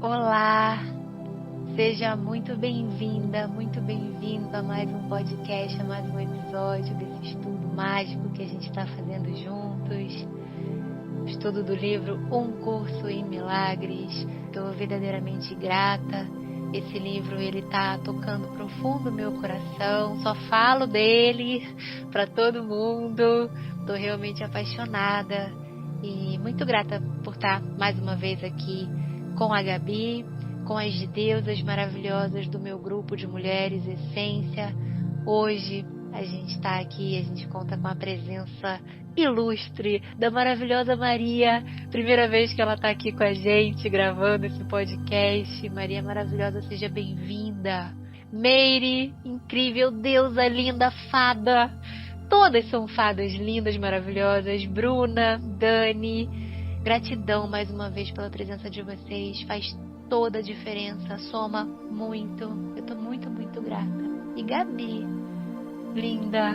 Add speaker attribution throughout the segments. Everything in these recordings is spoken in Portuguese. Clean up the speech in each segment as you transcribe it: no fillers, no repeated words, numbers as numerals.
Speaker 1: Olá, seja muito bem-vinda, muito bem-vindo a mais um podcast, a mais um episódio desse estudo mágico que a gente está fazendo juntos. O estudo do livro Um Curso em Milagres. Estou verdadeiramente grata. Esse livro ele está tocando profundo meu coração. Só falo dele para todo mundo. Estou realmente apaixonada e muito grata por estar mais uma vez aqui com a Gabi, com as deusas maravilhosas do meu grupo de mulheres Essência. Hoje a gente está aqui, a gente conta com a presença ilustre da maravilhosa Maria. Primeira vez que ela está aqui com a gente, gravando esse podcast. Maria maravilhosa, seja bem-vinda. Meire, incrível, deusa linda, fada. Todas são fadas lindas, maravilhosas. Bruna, Dani, gratidão mais uma vez pela presença de vocês. Faz toda a diferença, soma muito. Eu tô muito, muito grata. E Gabi, linda,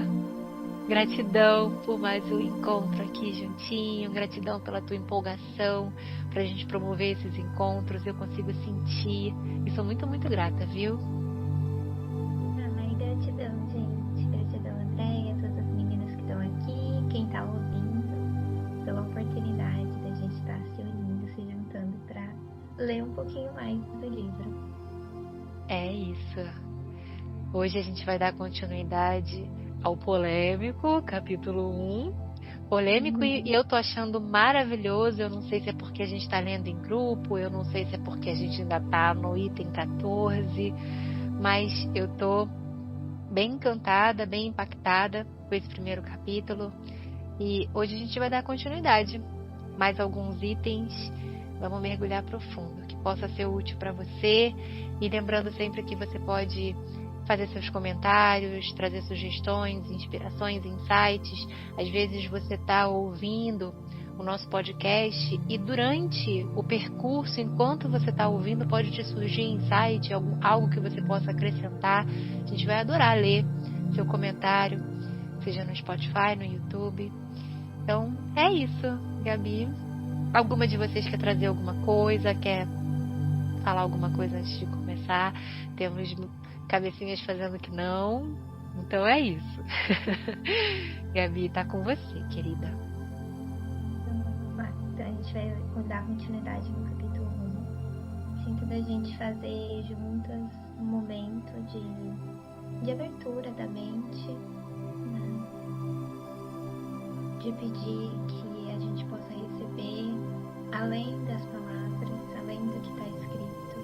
Speaker 1: gratidão por mais um encontro aqui juntinho. Gratidão pela tua empolgação pra gente promover esses encontros. Eu consigo sentir e sou muito, muito grata, viu?
Speaker 2: Ai, gratidão, gente. Gratidão, Andréia, todas as meninas que estão aqui, quem tá ouvindo, pela oportunidade da gente estar se unindo, se juntando para ler um pouquinho mais do livro.
Speaker 1: É isso. Hoje a gente vai dar continuidade ao polêmico, capítulo 1. Polêmico e eu tô achando maravilhoso. Eu não sei se é porque a gente tá lendo em grupo, eu não sei se é porque a gente ainda tá no item 14, mas eu tô bem encantada, bem impactada com esse primeiro capítulo. E hoje a gente vai dar continuidade. Mais alguns itens, vamos mergulhar profundo, que possa ser útil para você. E lembrando sempre que você pode fazer seus comentários, trazer sugestões, inspirações, insights. Às vezes você está ouvindo o nosso podcast e durante o percurso, enquanto você está ouvindo, pode te surgir insight, algo que você possa acrescentar. A gente vai adorar ler seu comentário, seja no Spotify, no YouTube. Então, é isso, Gabi. Alguma de vocês quer trazer alguma coisa, quer falar alguma coisa antes de começar? Temos cabecinhas fazendo que não. Então é isso. Gabi, tá com você, querida.
Speaker 2: Então a gente vai dar continuidade no capítulo 1. Sinto da gente fazer juntas um momento de abertura da mente, né? De pedir que a gente possa receber, além das palavras, além do que está escrito,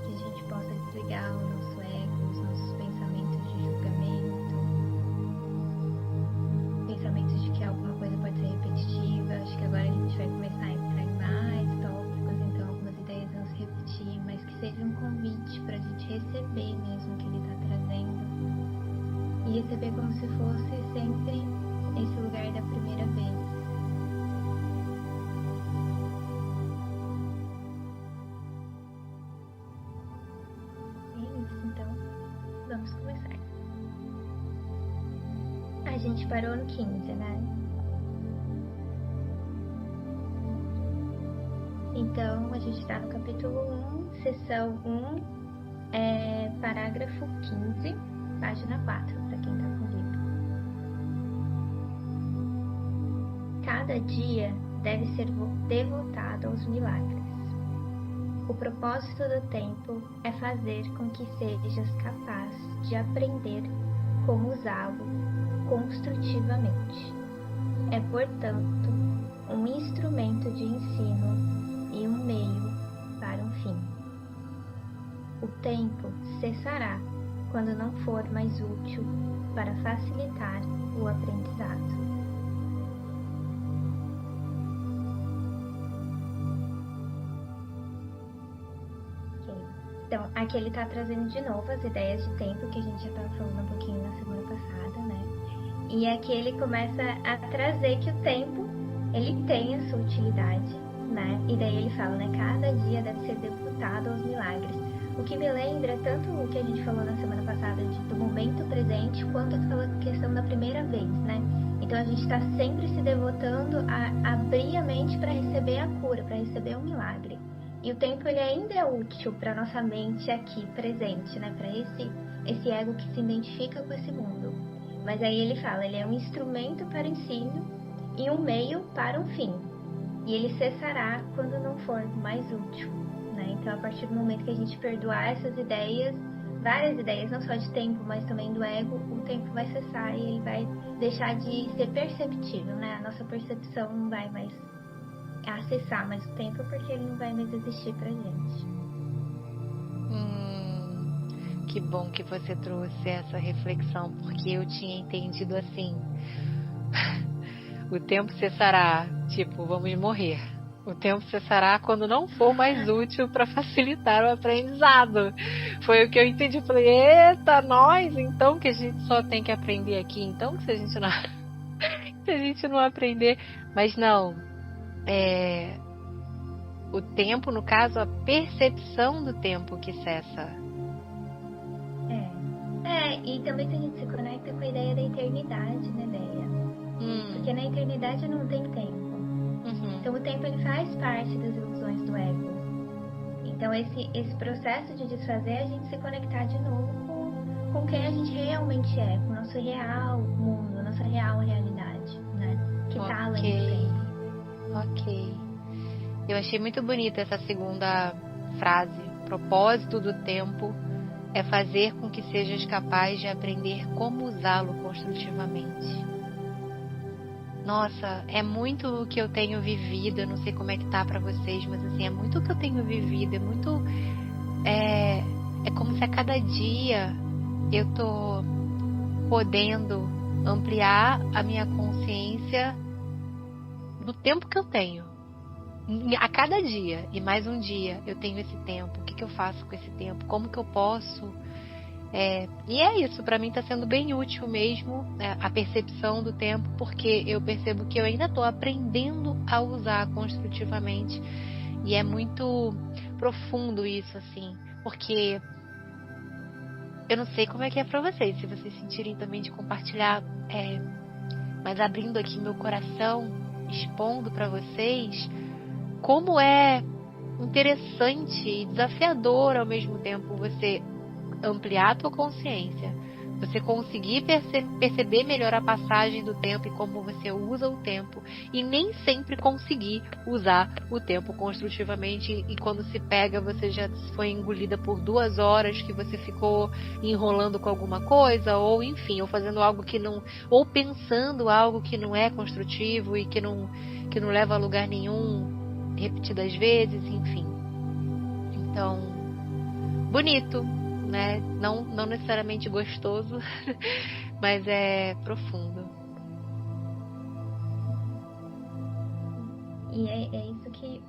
Speaker 2: que a gente possa desligar o nosso ego, os nossos pensamentos de julgamento, pensamentos de que alguma coisa pode ser repetitiva. Acho que agora a gente vai começar a entrar em mais tópicos, então algumas ideias vão se repetir, mas que seja um convite para a gente receber mesmo o que ele está trazendo, e receber como se fosse sempre esse lugar da primeira vez. É isso, então vamos começar. A gente parou no 15, né? Então a gente está no capítulo 1, seção 1, parágrafo 15, página 4, para quem está com o livro. Cada dia deve ser devotado aos milagres. O propósito do tempo é fazer com que sejas capaz de aprender como usá-lo construtivamente. É, portanto, um instrumento de ensino e um meio para um fim. O tempo cessará quando não for mais útil para facilitar o aprendizado. Então, aqui ele está trazendo de novo as ideias de tempo que a gente já estava falando um pouquinho na semana passada, né? E aqui ele começa a trazer que o tempo, ele tem a sua utilidade, né? E daí ele fala, né? Cada dia deve ser devotado aos milagres. O que me lembra tanto o que a gente falou na semana passada do momento presente, quanto aquela questão da primeira vez, né? Então a gente está sempre se devotando a abrir a mente para receber a cura, para receber um milagre. E o tempo ele ainda é útil para nossa mente aqui presente, né? Para esse ego que se identifica com esse mundo. Mas aí ele fala, ele é um instrumento para o ensino e um meio para um fim. E ele cessará quando não for mais útil, né? Então, a partir do momento que a gente perdoar essas ideias, várias ideias, não só de tempo, mas também do ego, o tempo vai cessar e ele vai deixar de ser perceptível, né? A nossa percepção não vai mais acessar mais o tempo porque ele não vai mais existir pra gente.
Speaker 1: Que bom que você trouxe essa reflexão, porque eu tinha entendido assim: o tempo cessará, tipo, vamos morrer. O tempo cessará quando não for mais útil para facilitar o aprendizado. Foi o que eu entendi. Falei, eita, nós, então, que a gente só tem que aprender aqui. Então, que se a gente não aprender. Mas não, o tempo, no caso, a percepção do tempo que cessa.
Speaker 2: E também se a gente se conecta com a ideia da eternidade, né, Deia? Porque na eternidade não tem tempo. Então o tempo ele faz parte das ilusões do ego. Então esse processo de desfazer é a gente se conectar de novo com quem a gente realmente é, com o nosso real mundo, a nossa real realidade, né? Que tá além do tempo.
Speaker 1: Ok. Eu achei muito bonita essa segunda frase. O propósito do tempo é fazer com que sejas capaz de aprender como usá-lo construtivamente. Nossa, é muito o que eu tenho vivido. Eu não sei como é que tá pra vocês, mas assim, é muito o que eu tenho vivido. É muito... É como se a cada dia eu tô podendo ampliar a minha consciência do tempo que eu tenho. A cada dia, e mais um dia, eu tenho esse tempo. O que eu faço com esse tempo? Como que eu posso... E é isso, pra mim tá sendo bem útil mesmo, a percepção do tempo, porque eu percebo que eu ainda tô aprendendo a usar construtivamente. E é muito profundo isso, assim, porque eu não sei como é que é pra vocês, se vocês sentirem também de compartilhar, mas abrindo aqui meu coração, expondo pra vocês como é interessante e desafiador ao mesmo tempo você ampliar a tua consciência, você conseguir perceber melhor a passagem do tempo e como você usa o tempo, e nem sempre conseguir usar o tempo construtivamente, e quando se pega você já foi engolida por 2 horas que você ficou enrolando com alguma coisa, ou enfim, ou fazendo algo que não, ou pensando algo que não é construtivo e que não leva a lugar nenhum, repetidas vezes, enfim. Então, bonito, né? Não necessariamente gostoso, mas é profundo.
Speaker 2: E é isso que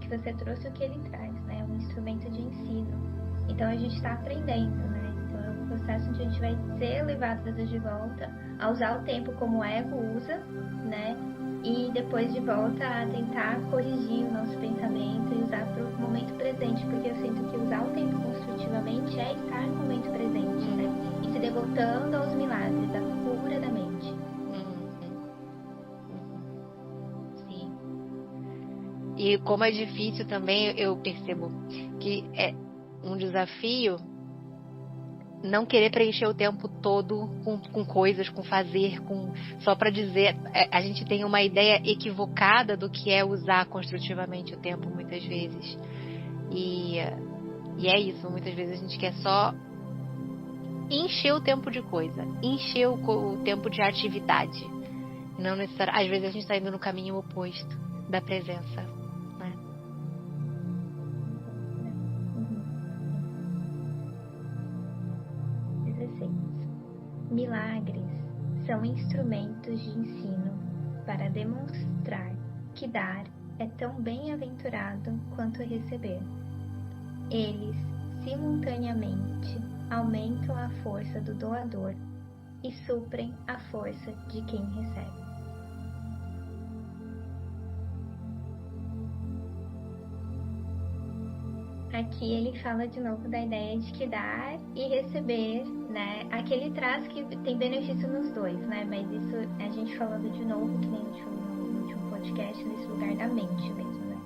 Speaker 2: você trouxe, o que ele traz, né? Um instrumento de ensino. Então a gente está aprendendo, né? Então é um processo onde a gente vai ser levado de volta a usar o tempo como o ego usa, né? E depois de volta a tentar corrigir o nosso pensamento e usar para o momento presente, porque eu sinto que usar o tempo construtivamente é estar no momento presente, né? E se devotando aos milagres, da cura da mente.
Speaker 1: Sim. E como é difícil também, eu percebo que é um desafio não querer preencher o tempo todo com coisas, com fazer, só para dizer. A gente tem uma ideia equivocada do que é usar construtivamente o tempo muitas vezes. E é isso, muitas vezes a gente quer só encher o tempo de coisa, encher o tempo de atividade. Não necessariamente, às vezes a gente está indo no caminho oposto da presença, né?
Speaker 2: Milagres são instrumentos de ensino para demonstrar que dar é tão bem-aventurado quanto receber. Eles, simultaneamente, aumentam a força do doador e suprem a força de quem recebe. Aqui ele fala de novo da ideia de que dar e receber, né? Aqui ele traz que tem benefício nos dois, né? Mas isso a gente falando de novo, que nem a gente falou no último podcast, nesse lugar da mente mesmo, né?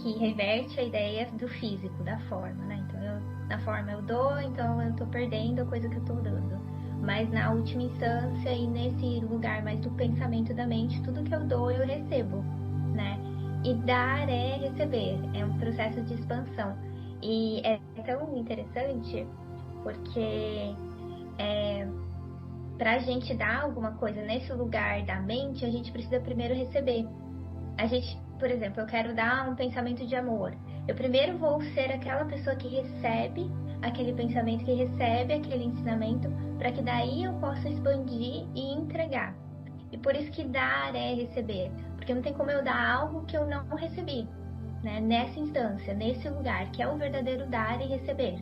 Speaker 2: que reverte a ideia do físico, da forma, né? Então, na forma eu dou, então eu tô perdendo a coisa que eu tô dando. Mas na última instância e nesse lugar mais do pensamento da mente, tudo que eu dou eu recebo, né? E dar é receber, é um processo de expansão. E é tão interessante porque para a gente dar alguma coisa nesse lugar da mente, a gente precisa primeiro receber. A gente, por exemplo, eu quero dar um pensamento de amor. Eu primeiro vou ser aquela pessoa que recebe aquele pensamento, que recebe aquele ensinamento, para que daí eu possa expandir e entregar. E por isso que dar é receber. Porque não tem como eu dar algo que eu não recebi, né? Nessa instância, nesse lugar, que é o verdadeiro dar e receber.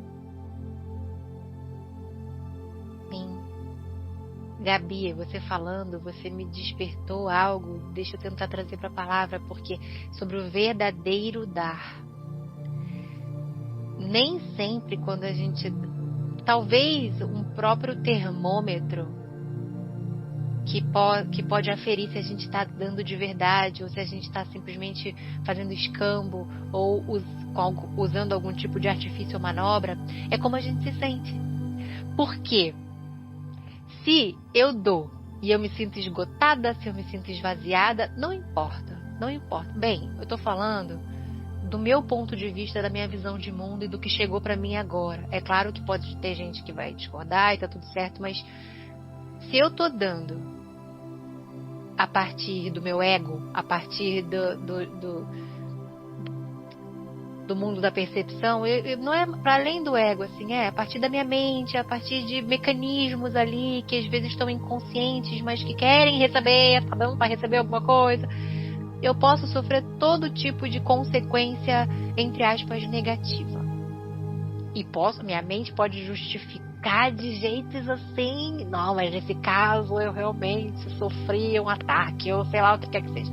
Speaker 1: Sim. Gabi, você falando, você me despertou algo. Deixa eu tentar trazer para a palavra, porque sobre o verdadeiro dar. Nem sempre quando a gente... Talvez um próprio termômetro que pode aferir se a gente está dando de verdade ou se a gente está simplesmente fazendo escambo ou usando algum tipo de artifício ou manobra, é como a gente se sente. Por quê? Se eu dou e eu me sinto esgotada, se eu me sinto esvaziada, não importa, não importa. Bem, eu estou falando do meu ponto de vista, da minha visão de mundo e do que chegou para mim agora. É claro que pode ter gente que vai discordar e tá tudo certo, mas se eu tô dando a partir do meu ego, a partir do mundo da percepção, não é para além do ego, assim, é a partir da minha mente, a partir de mecanismos ali que às vezes estão inconscientes, mas que querem receber, tá dando para receber alguma coisa. Eu posso sofrer todo tipo de consequência, entre aspas, negativa. E minha mente pode justificar de jeitos assim, não, mas nesse caso eu realmente sofri um ataque, ou sei lá o que quer que seja.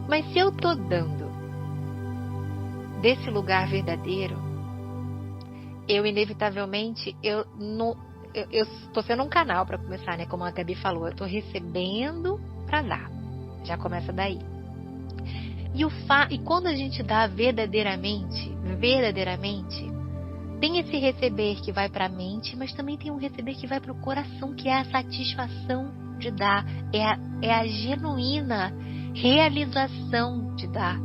Speaker 1: Mas se eu tô dando desse lugar verdadeiro, eu inevitavelmente, eu tô sendo um canal para começar, né? Como a Gabi falou, eu tô recebendo para dar. Já começa daí. E quando a gente dá verdadeiramente, tem esse receber que vai para a mente, mas também tem um receber que vai para o coração, que é a satisfação de dar, é a genuína realização de dar,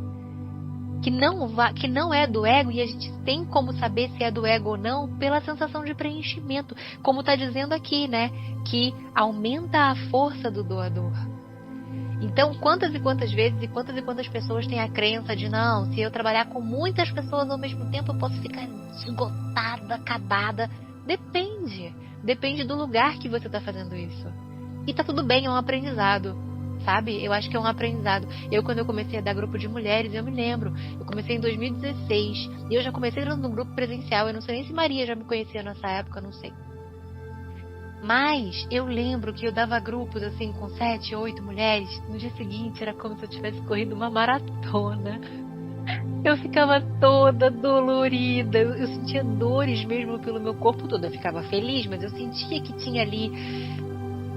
Speaker 1: que não é do ego, e a gente tem como saber se é do ego ou não pela sensação de preenchimento, como está dizendo aqui, né, que aumenta a força do doador. Então, quantas e quantas vezes e quantas pessoas têm a crença de não, se eu trabalhar com muitas pessoas ao mesmo tempo, eu posso ficar esgotada, acabada. Depende do lugar que você está fazendo isso. E tá tudo bem, é um aprendizado, sabe? Eu acho que é um aprendizado. Quando eu comecei a dar grupo de mulheres, eu me lembro, eu comecei em 2016, e eu já comecei dando um grupo presencial, eu não sei nem se Maria já me conhecia nessa época, não sei. Mas eu lembro que eu dava grupos assim com 7, 8 mulheres. No dia seguinte era como se eu tivesse corrido uma maratona. Eu ficava toda dolorida. Eu sentia dores mesmo pelo meu corpo todo. Eu ficava feliz, mas eu sentia que tinha ali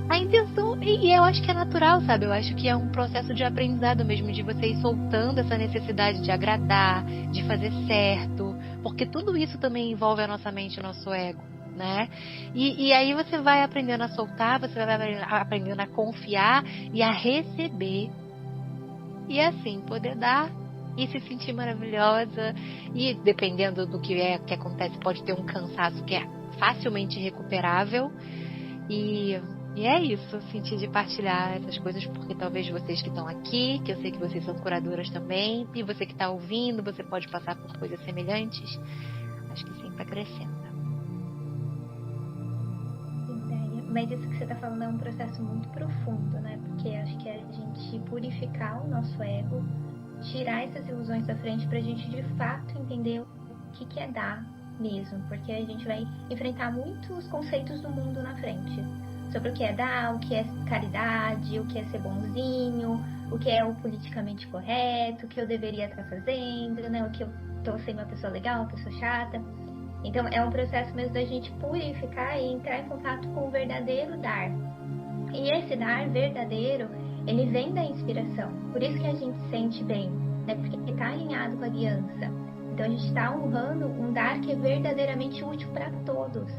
Speaker 1: a intenção. E eu acho que é natural, sabe? Eu acho que é um processo de aprendizado mesmo, de você ir soltando essa necessidade de agradar, de fazer certo. Porque tudo isso também envolve a nossa mente e o nosso ego. Né? E aí você vai aprendendo a soltar, você vai aprendendo a confiar e a receber, e assim poder dar e se sentir maravilhosa. E dependendo do que acontece, pode ter um cansaço que é facilmente recuperável. E é isso, sentir de partilhar essas coisas, porque talvez vocês que estão aqui, que eu sei que vocês são curadoras também, e você que está ouvindo, você pode passar por coisas semelhantes. Acho que sempre acrescenta.
Speaker 2: Mas isso que você está falando é um processo muito profundo, né? Porque acho que é a gente purificar o nosso ego, tirar essas ilusões da frente para a gente de fato entender o que é dar mesmo. Porque a gente vai enfrentar muitos conceitos do mundo na frente. Sobre o que é dar, o que é caridade, o que é ser bonzinho, o que é o politicamente correto, o que eu deveria estar fazendo, né? O que eu estou sendo uma pessoa legal, uma pessoa chata. Então, é um processo mesmo da gente purificar e entrar em contato com o verdadeiro dar. E esse dar verdadeiro, ele vem da inspiração. Por isso que a gente se sente bem, né? Porque está alinhado com a guiança. Então a gente está honrando um dar que é verdadeiramente útil para todos,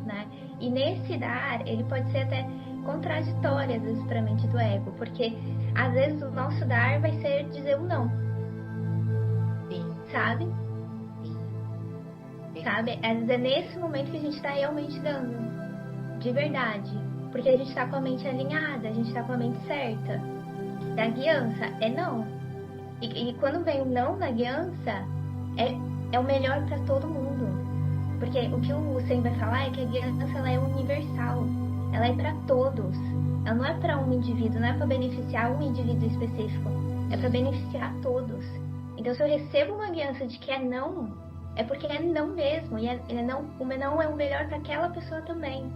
Speaker 2: né? E nesse dar, ele pode ser até contraditório às vezes para a mente do ego, porque às vezes o nosso dar vai ser dizer um não.
Speaker 1: Sim.
Speaker 2: Sabe?
Speaker 1: Sim.
Speaker 2: Sabe? Às vezes é nesse momento que a gente está realmente dando, de verdade. Porque a gente está com a mente alinhada, a gente está com a mente certa. E a guiança é não. E quando vem o não na guiança, é o melhor para todo mundo. Porque o que o Sen vai falar é que a guiança ela é universal. Ela é para todos. Ela não é para um indivíduo, não é para beneficiar um indivíduo específico. É para beneficiar todos. Então, se eu recebo uma guiança de que é não, é porque é não mesmo. E o não é o melhor para aquela pessoa também.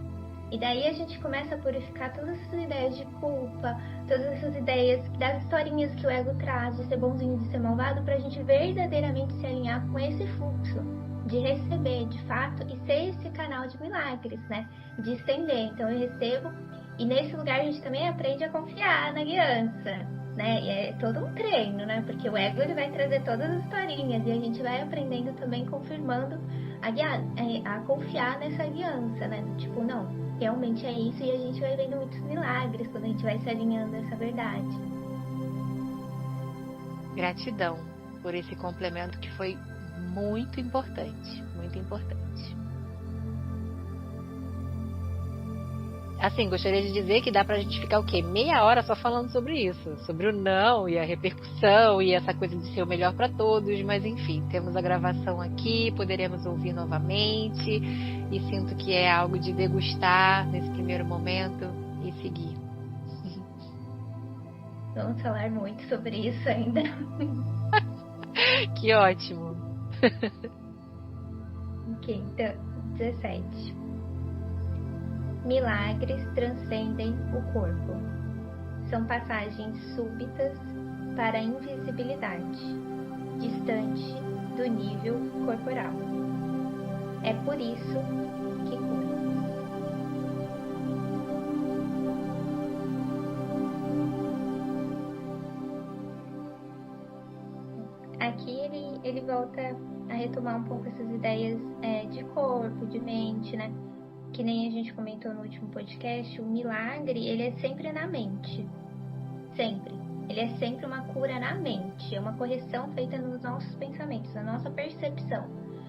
Speaker 2: E daí a gente começa a purificar todas essas ideias de culpa, todas essas ideias das historinhas que o ego traz, de ser bonzinho, de ser malvado, pra gente verdadeiramente se alinhar com esse fluxo, de receber, de fato, e ser esse canal de milagres, né? De estender. Então eu recebo, e nesse lugar a gente também aprende a confiar na guiança, né? E é todo um treino, né? Porque o ego ele vai trazer todas as historinhas, e a gente vai aprendendo também, confirmando a confiar nessa guiança, né? Tipo, não. Realmente é isso, e a gente vai vendo muitos milagres quando a gente vai se alinhando a essa verdade.
Speaker 1: Gratidão por esse complemento que foi muito importante, muito importante. Assim, gostaria de dizer que dá pra gente ficar o quê? Meia hora só falando sobre isso, sobre o não e a repercussão e essa coisa de ser o melhor para todos, mas enfim, temos a gravação aqui, poderemos ouvir novamente e sinto que é algo de degustar nesse primeiro momento e seguir.
Speaker 2: Vamos falar muito sobre isso ainda.
Speaker 1: Que ótimo!
Speaker 2: Ok, então, 17. Milagres transcendem o corpo. São passagens súbitas para a invisibilidade, distante do nível corporal. É por isso que cura. Aqui ele volta a retomar um pouco essas ideias de corpo, de mente, né? Que nem a gente comentou no último podcast, o milagre, ele é sempre na mente. Sempre. Ele é sempre uma cura na mente. É uma correção feita nos nossos pensamentos, na nossa percepção.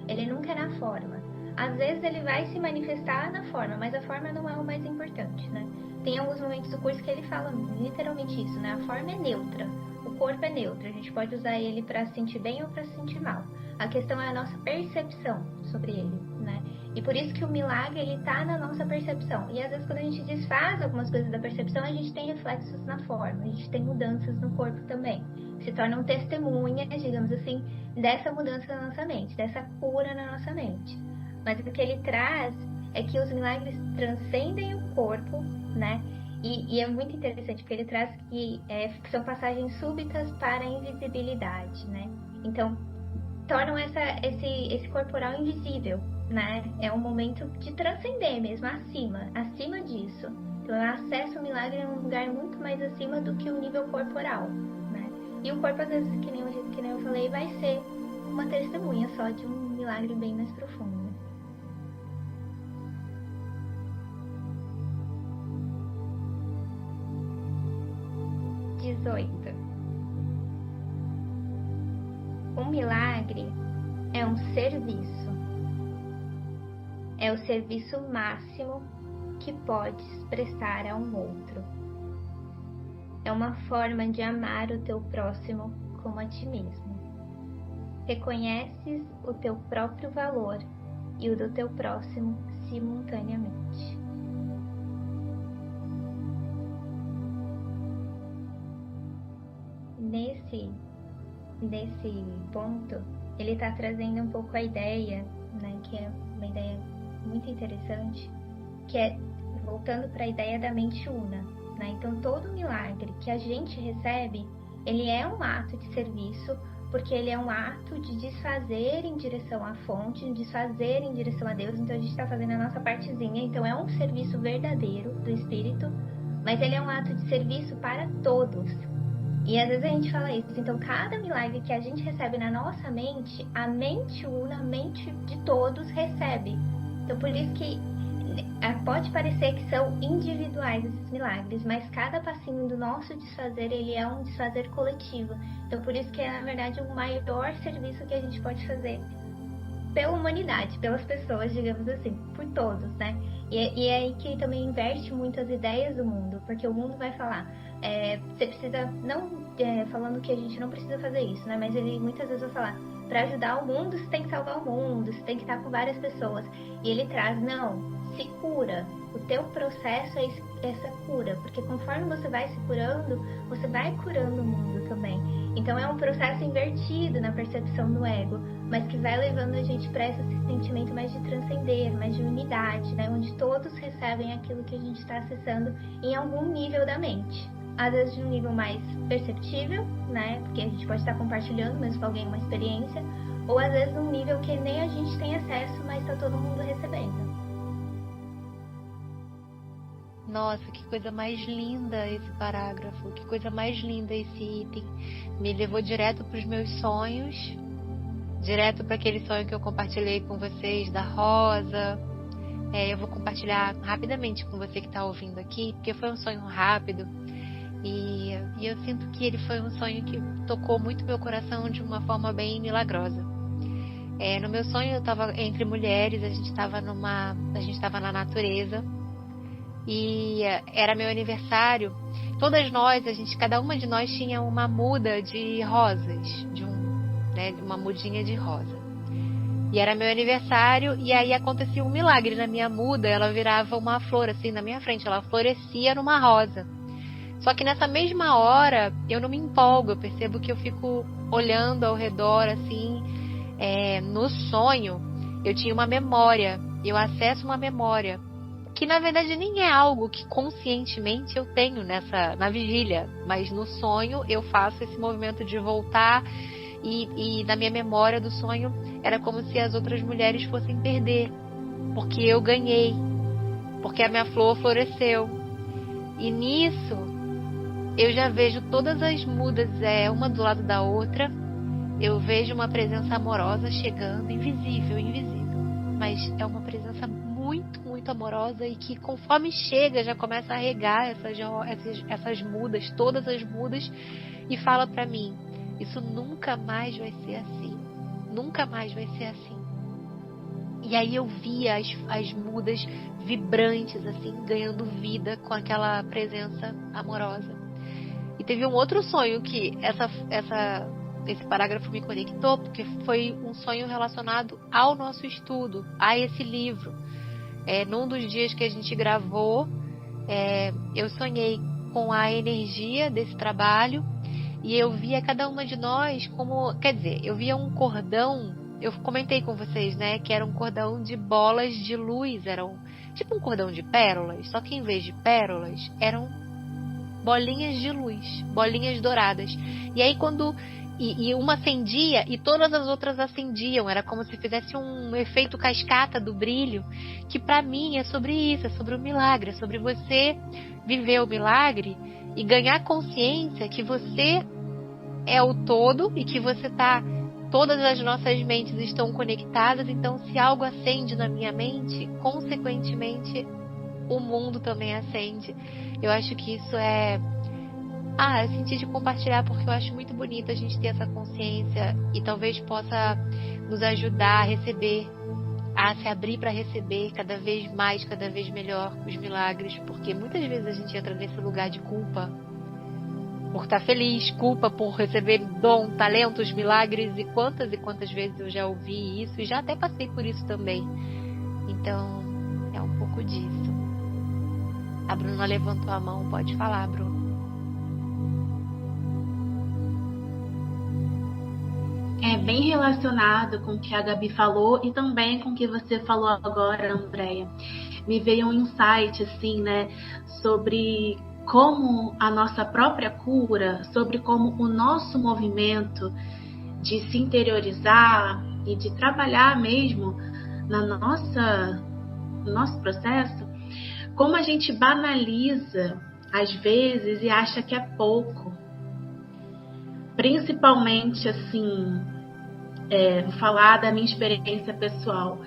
Speaker 2: Ele nunca é na forma. Às vezes ele vai se manifestar na forma, mas a forma não é o mais importante, né? Tem alguns momentos do curso que ele fala literalmente isso, né? A forma é neutra. O corpo é neutro. A gente pode usar ele para se sentir bem ou para se sentir mal. A questão é a nossa percepção sobre ele, né? E por isso que o milagre, ele tá na nossa percepção. E às vezes quando a gente desfaz algumas coisas da percepção, a gente tem reflexos na forma, a gente tem mudanças no corpo também. Se tornam testemunhas, digamos assim, dessa mudança na nossa mente, dessa cura na nossa mente. Mas o que ele traz é que os milagres transcendem o corpo, né? E é muito interessante, porque ele traz que são passagens súbitas para a invisibilidade, né? Então, tornam esse corporal invisível, né? É um momento de transcender mesmo, acima disso. Então, eu acesso o milagre em um lugar muito mais acima do que o nível corporal, né? E o corpo, às vezes, que nem eu falei, vai ser uma testemunha só de um milagre bem mais profundo. Um milagre é um serviço. É o serviço máximo que podes prestar a um outro. É uma forma de amar o teu próximo como a ti mesmo. Reconheces o teu próprio valor e o do teu próximo simultaneamente. Nesse ponto, ele está trazendo um pouco a ideia, né, que é uma ideia muito interessante, que é voltando para a ideia da mente una, né? Então, todo milagre que a gente recebe, ele é um ato de serviço, porque ele é um ato de desfazer em direção à fonte, de desfazer em direção a Deus. Então, a gente está fazendo a nossa partezinha. Então, é um serviço verdadeiro do Espírito, mas ele é um ato de serviço para todos. E às vezes a gente fala isso. Então, cada milagre que a gente recebe na nossa mente, a mente una, a mente de todos recebe. Então, por isso que pode parecer que são individuais esses milagres, mas cada passinho do nosso desfazer, ele é um desfazer coletivo. Então, por isso que é, na verdade, o maior serviço que a gente pode fazer pela humanidade, pelas pessoas, digamos assim, por todos, né? E é aí que também inverte muito as ideias do mundo, porque o mundo vai falar, você precisa, não falando que a gente não precisa fazer isso, né? Mas ele muitas vezes vai falar, para ajudar o mundo, você tem que salvar o mundo, você tem que estar com várias pessoas. E ele traz, não, se cura. O teu processo é essa cura, porque conforme você vai se curando, você vai curando o mundo também. Então é um processo invertido na percepção do ego, mas que vai levando a gente para esse sentimento mais de transcender, mais de unidade, né? Onde todos recebem aquilo que a gente está acessando em algum nível da mente. Às vezes de um nível mais perceptível, né? Porque a gente pode estar compartilhando mesmo com alguém uma experiência, ou às vezes num nível que nem a gente tem acesso, mas está todo mundo recebendo.
Speaker 1: Nossa, que coisa mais linda esse parágrafo, que coisa mais linda esse item. Me levou direto para os meus sonhos, direto para aquele sonho que eu compartilhei com vocês da rosa. Eu vou compartilhar rapidamente com você que está ouvindo aqui, porque foi um sonho rápido e eu sinto que ele foi um sonho que tocou muito meu coração de uma forma bem milagrosa. No meu sonho eu estava entre mulheres, a gente estava na natureza. E era meu aniversário. Todas nós, cada uma de nós tinha uma muda de rosas, uma mudinha de rosa. E era meu aniversário, e aí acontecia um milagre na minha muda, ela virava uma flor assim na minha frente, ela florescia numa rosa. Só que nessa mesma hora, eu não me empolgo, eu percebo que eu fico olhando ao redor assim. No sonho, eu tinha uma memória, eu acesso uma memória, que na verdade nem é algo que conscientemente eu tenho na vigília, mas no sonho eu faço esse movimento de voltar e na minha memória do sonho era como se as outras mulheres fossem perder, porque eu ganhei, porque a minha flor floresceu. E nisso eu já vejo todas as mudas uma do lado da outra, eu vejo uma presença amorosa chegando, invisível, mas é uma presença muito, muito amorosa e que conforme chega já começa a regar essas mudas, todas as mudas, e fala pra mim, isso nunca mais vai ser assim, nunca mais vai ser assim. E aí eu via as mudas vibrantes assim, ganhando vida com aquela presença amorosa. E teve um outro sonho que esse parágrafo me conectou, porque foi um sonho relacionado ao nosso estudo, a esse livro. Num dos dias que a gente gravou, eu sonhei com a energia desse trabalho e eu via cada uma de nós como, quer dizer, eu via um cordão, eu comentei com vocês, né, que era um cordão de bolas de luz, eram tipo um cordão de pérolas, só que em vez de pérolas, eram bolinhas de luz, bolinhas douradas. E aí quando e uma acendia e todas as outras acendiam, era como se fizesse um efeito cascata do brilho, que para mim é sobre isso, é sobre o milagre, é sobre você viver o milagre e ganhar consciência que você é o todo e que todas as nossas mentes estão conectadas, então se algo acende na minha mente, consequentemente o mundo também acende. Eu acho que isso eu senti de compartilhar porque eu acho muito bonito a gente ter essa consciência e talvez possa nos ajudar a receber, a se abrir para receber cada vez mais, cada vez melhor os milagres, porque muitas vezes a gente entra nesse lugar de culpa por estar feliz, culpa por receber dom, talentos, milagres, e quantas vezes eu já ouvi isso e já até passei por isso também. Então é um pouco disso. A Bruna levantou a mão, pode falar, Bruna.
Speaker 3: É bem relacionado com o que a Gabi falou e também com o que você falou agora, Andréia. Me veio um insight, assim, né, sobre como a nossa própria cura, sobre como o nosso movimento de se interiorizar e de trabalhar mesmo no nosso processo, como a gente banaliza às vezes e acha que é pouco. principalmente, assim, vou falar da minha experiência pessoal.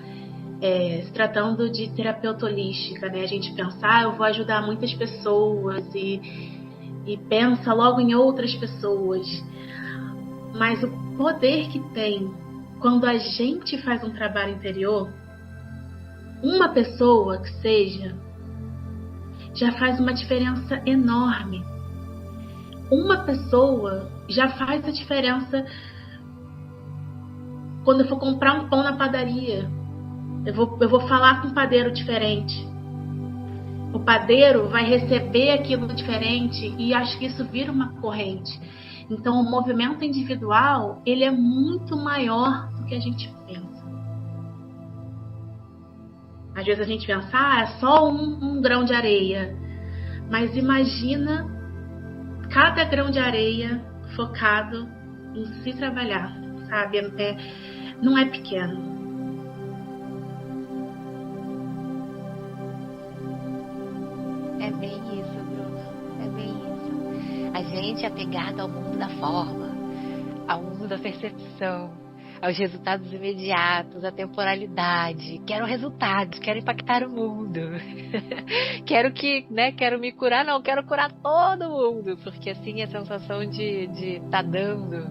Speaker 3: Se tratando de terapeuta holística, né? A gente pensar, eu vou ajudar muitas pessoas e pensa logo em outras pessoas. Mas o poder que tem quando a gente faz um trabalho interior, uma pessoa que seja, já faz uma diferença enorme. Uma pessoa já faz a diferença. Quando eu for comprar um pão na padaria, eu vou falar com um padeiro diferente. O padeiro vai receber aquilo diferente e acho que isso vira uma corrente. Então, o movimento individual, ele é muito maior do que a gente pensa. Às vezes a gente pensa, é só um grão de areia. Mas imagina cada grão de areia focado em se trabalhar, sabe? Não é pequeno.
Speaker 1: É bem isso, Bruno. É bem isso. A gente é apegado ao mundo da forma, ao mundo da percepção, aos resultados imediatos, à temporalidade. Quero resultados, quero impactar o mundo. Quero me curar, não, quero curar todo mundo. Porque assim a sensação de tá dando,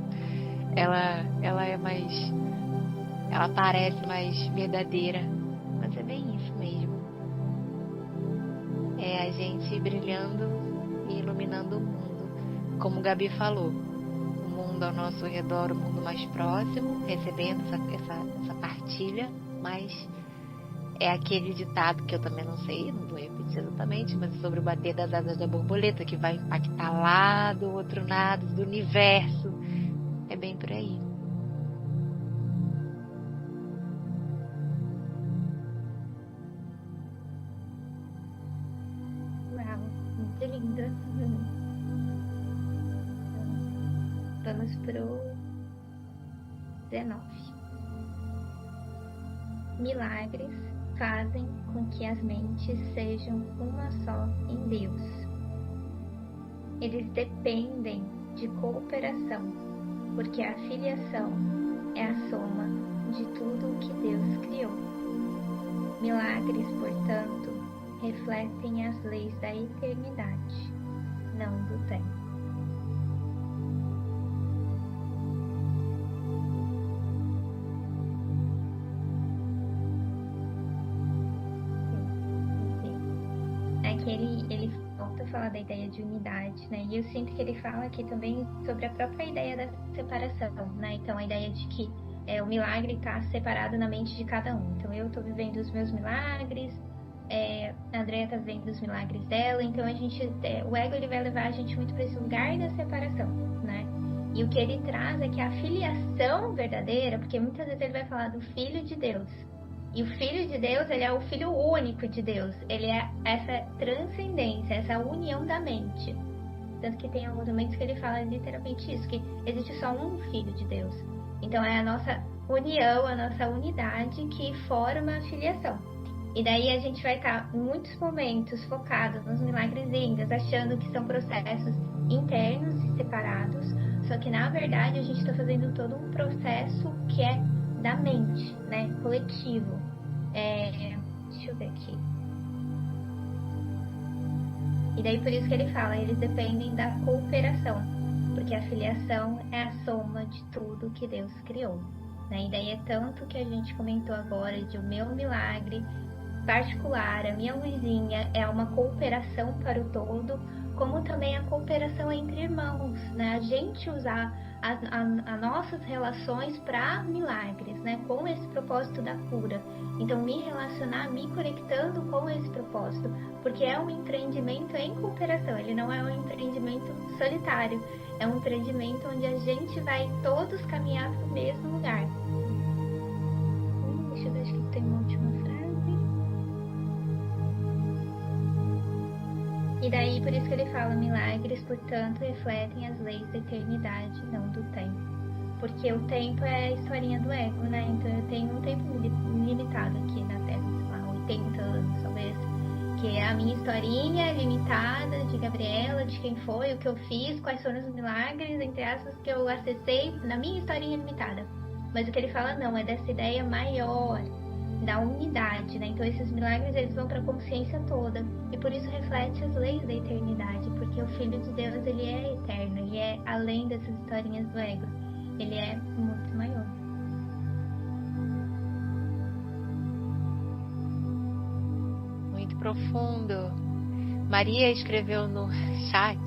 Speaker 1: ela é mais, ela parece mais verdadeira. Mas é bem isso mesmo. É a gente brilhando e iluminando o mundo. Como o Gabi falou, o mundo ao nosso redor, o mundo mais próximo, recebendo essa partilha, mas é aquele ditado que eu também não sei, não vou repetir exatamente, mas sobre o bater das asas da borboleta, que vai impactar lá do outro lado do universo. É bem por aí.
Speaker 2: Muito lindo. Vamos pro 19. Milagres fazem com que as mentes sejam uma só em Deus. Eles dependem de cooperação, porque a filiação é a soma de tudo o que Deus criou. Milagres, portanto, refletem as leis da eternidade, não do tempo. Aqui ele volta a falar da ideia de unidade, né? E eu sinto que ele fala aqui também sobre a própria ideia da separação, né? Então, a ideia de que o milagre está separado na mente de cada um. Então, eu estou vivendo os meus milagres, a Andrea está vivendo os milagres dela, então o ego ele vai levar a gente muito para esse lugar da separação, né? E o que ele traz é que a filiação verdadeira, porque muitas vezes ele vai falar do Filho de Deus, e o Filho de Deus, ele é o Filho único de Deus, ele é essa transcendência, essa união da mente. Tanto que tem alguns momentos que ele fala literalmente isso, que existe só um Filho de Deus. Então é a nossa união, a nossa unidade que forma a filiação. E daí a gente vai estar em muitos momentos focados nos milagrezinhos, achando que são processos internos e separados, só que na verdade a gente está fazendo todo um processo que é da mente, né, coletivo. Deixa eu ver aqui. E daí por isso que ele fala, eles dependem da cooperação, porque a filiação é a soma de tudo que Deus criou, né? E daí é tanto que a gente comentou agora de o meu milagre particular, a minha luzinha é uma cooperação para o todo, como também a cooperação entre irmãos, né? A gente usar as nossas relações para milagres, né? Com esse propósito da cura. Então, me relacionar, me conectando com esse propósito, porque é um empreendimento em cooperação, ele não é um empreendimento solitário, é um empreendimento onde a gente vai todos caminhar para o mesmo lugar. Deixa eu ver, acho que tem uma última frase. E daí, por isso que ele fala, milagres, portanto, refletem as leis da eternidade, não do tempo. Porque o tempo é a historinha do ego, né? Então eu tenho um tempo limitado aqui na Terra, sei lá, 80 anos, talvez, porque é a minha historinha limitada de Gabriela, de quem foi, o que eu fiz, quais foram os milagres, entre aspas, que eu acessei na minha historinha limitada. Mas o que ele fala não, é dessa ideia maior, da unidade, né? Então esses milagres eles vão para a consciência toda e por isso reflete as leis da eternidade, porque o Filho de Deus ele é eterno, ele é além dessas historinhas do ego, ele é muito maior.
Speaker 1: Muito profundo. Maria escreveu no chat,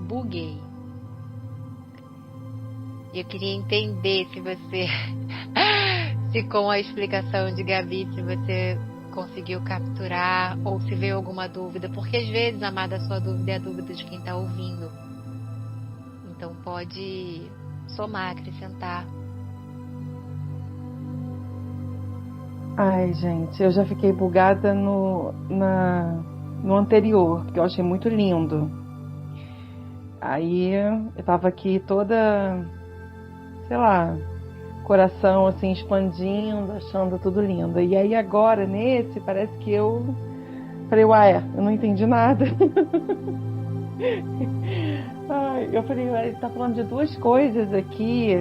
Speaker 1: buguei. E eu queria entender se você, se com a explicação de Gabi, se você conseguiu capturar ou se veio alguma dúvida, porque às vezes, amada, a sua dúvida é a dúvida de quem está ouvindo. Então pode somar, acrescentar.
Speaker 4: Ai, gente, eu já fiquei bugada no anterior, porque eu achei muito lindo. Aí eu tava aqui toda, sei lá, coração assim expandindo, achando tudo lindo. E aí agora, nesse, parece que eu falei, ué, eu não entendi nada. Ai, eu falei, ué, ele tá falando de duas coisas aqui.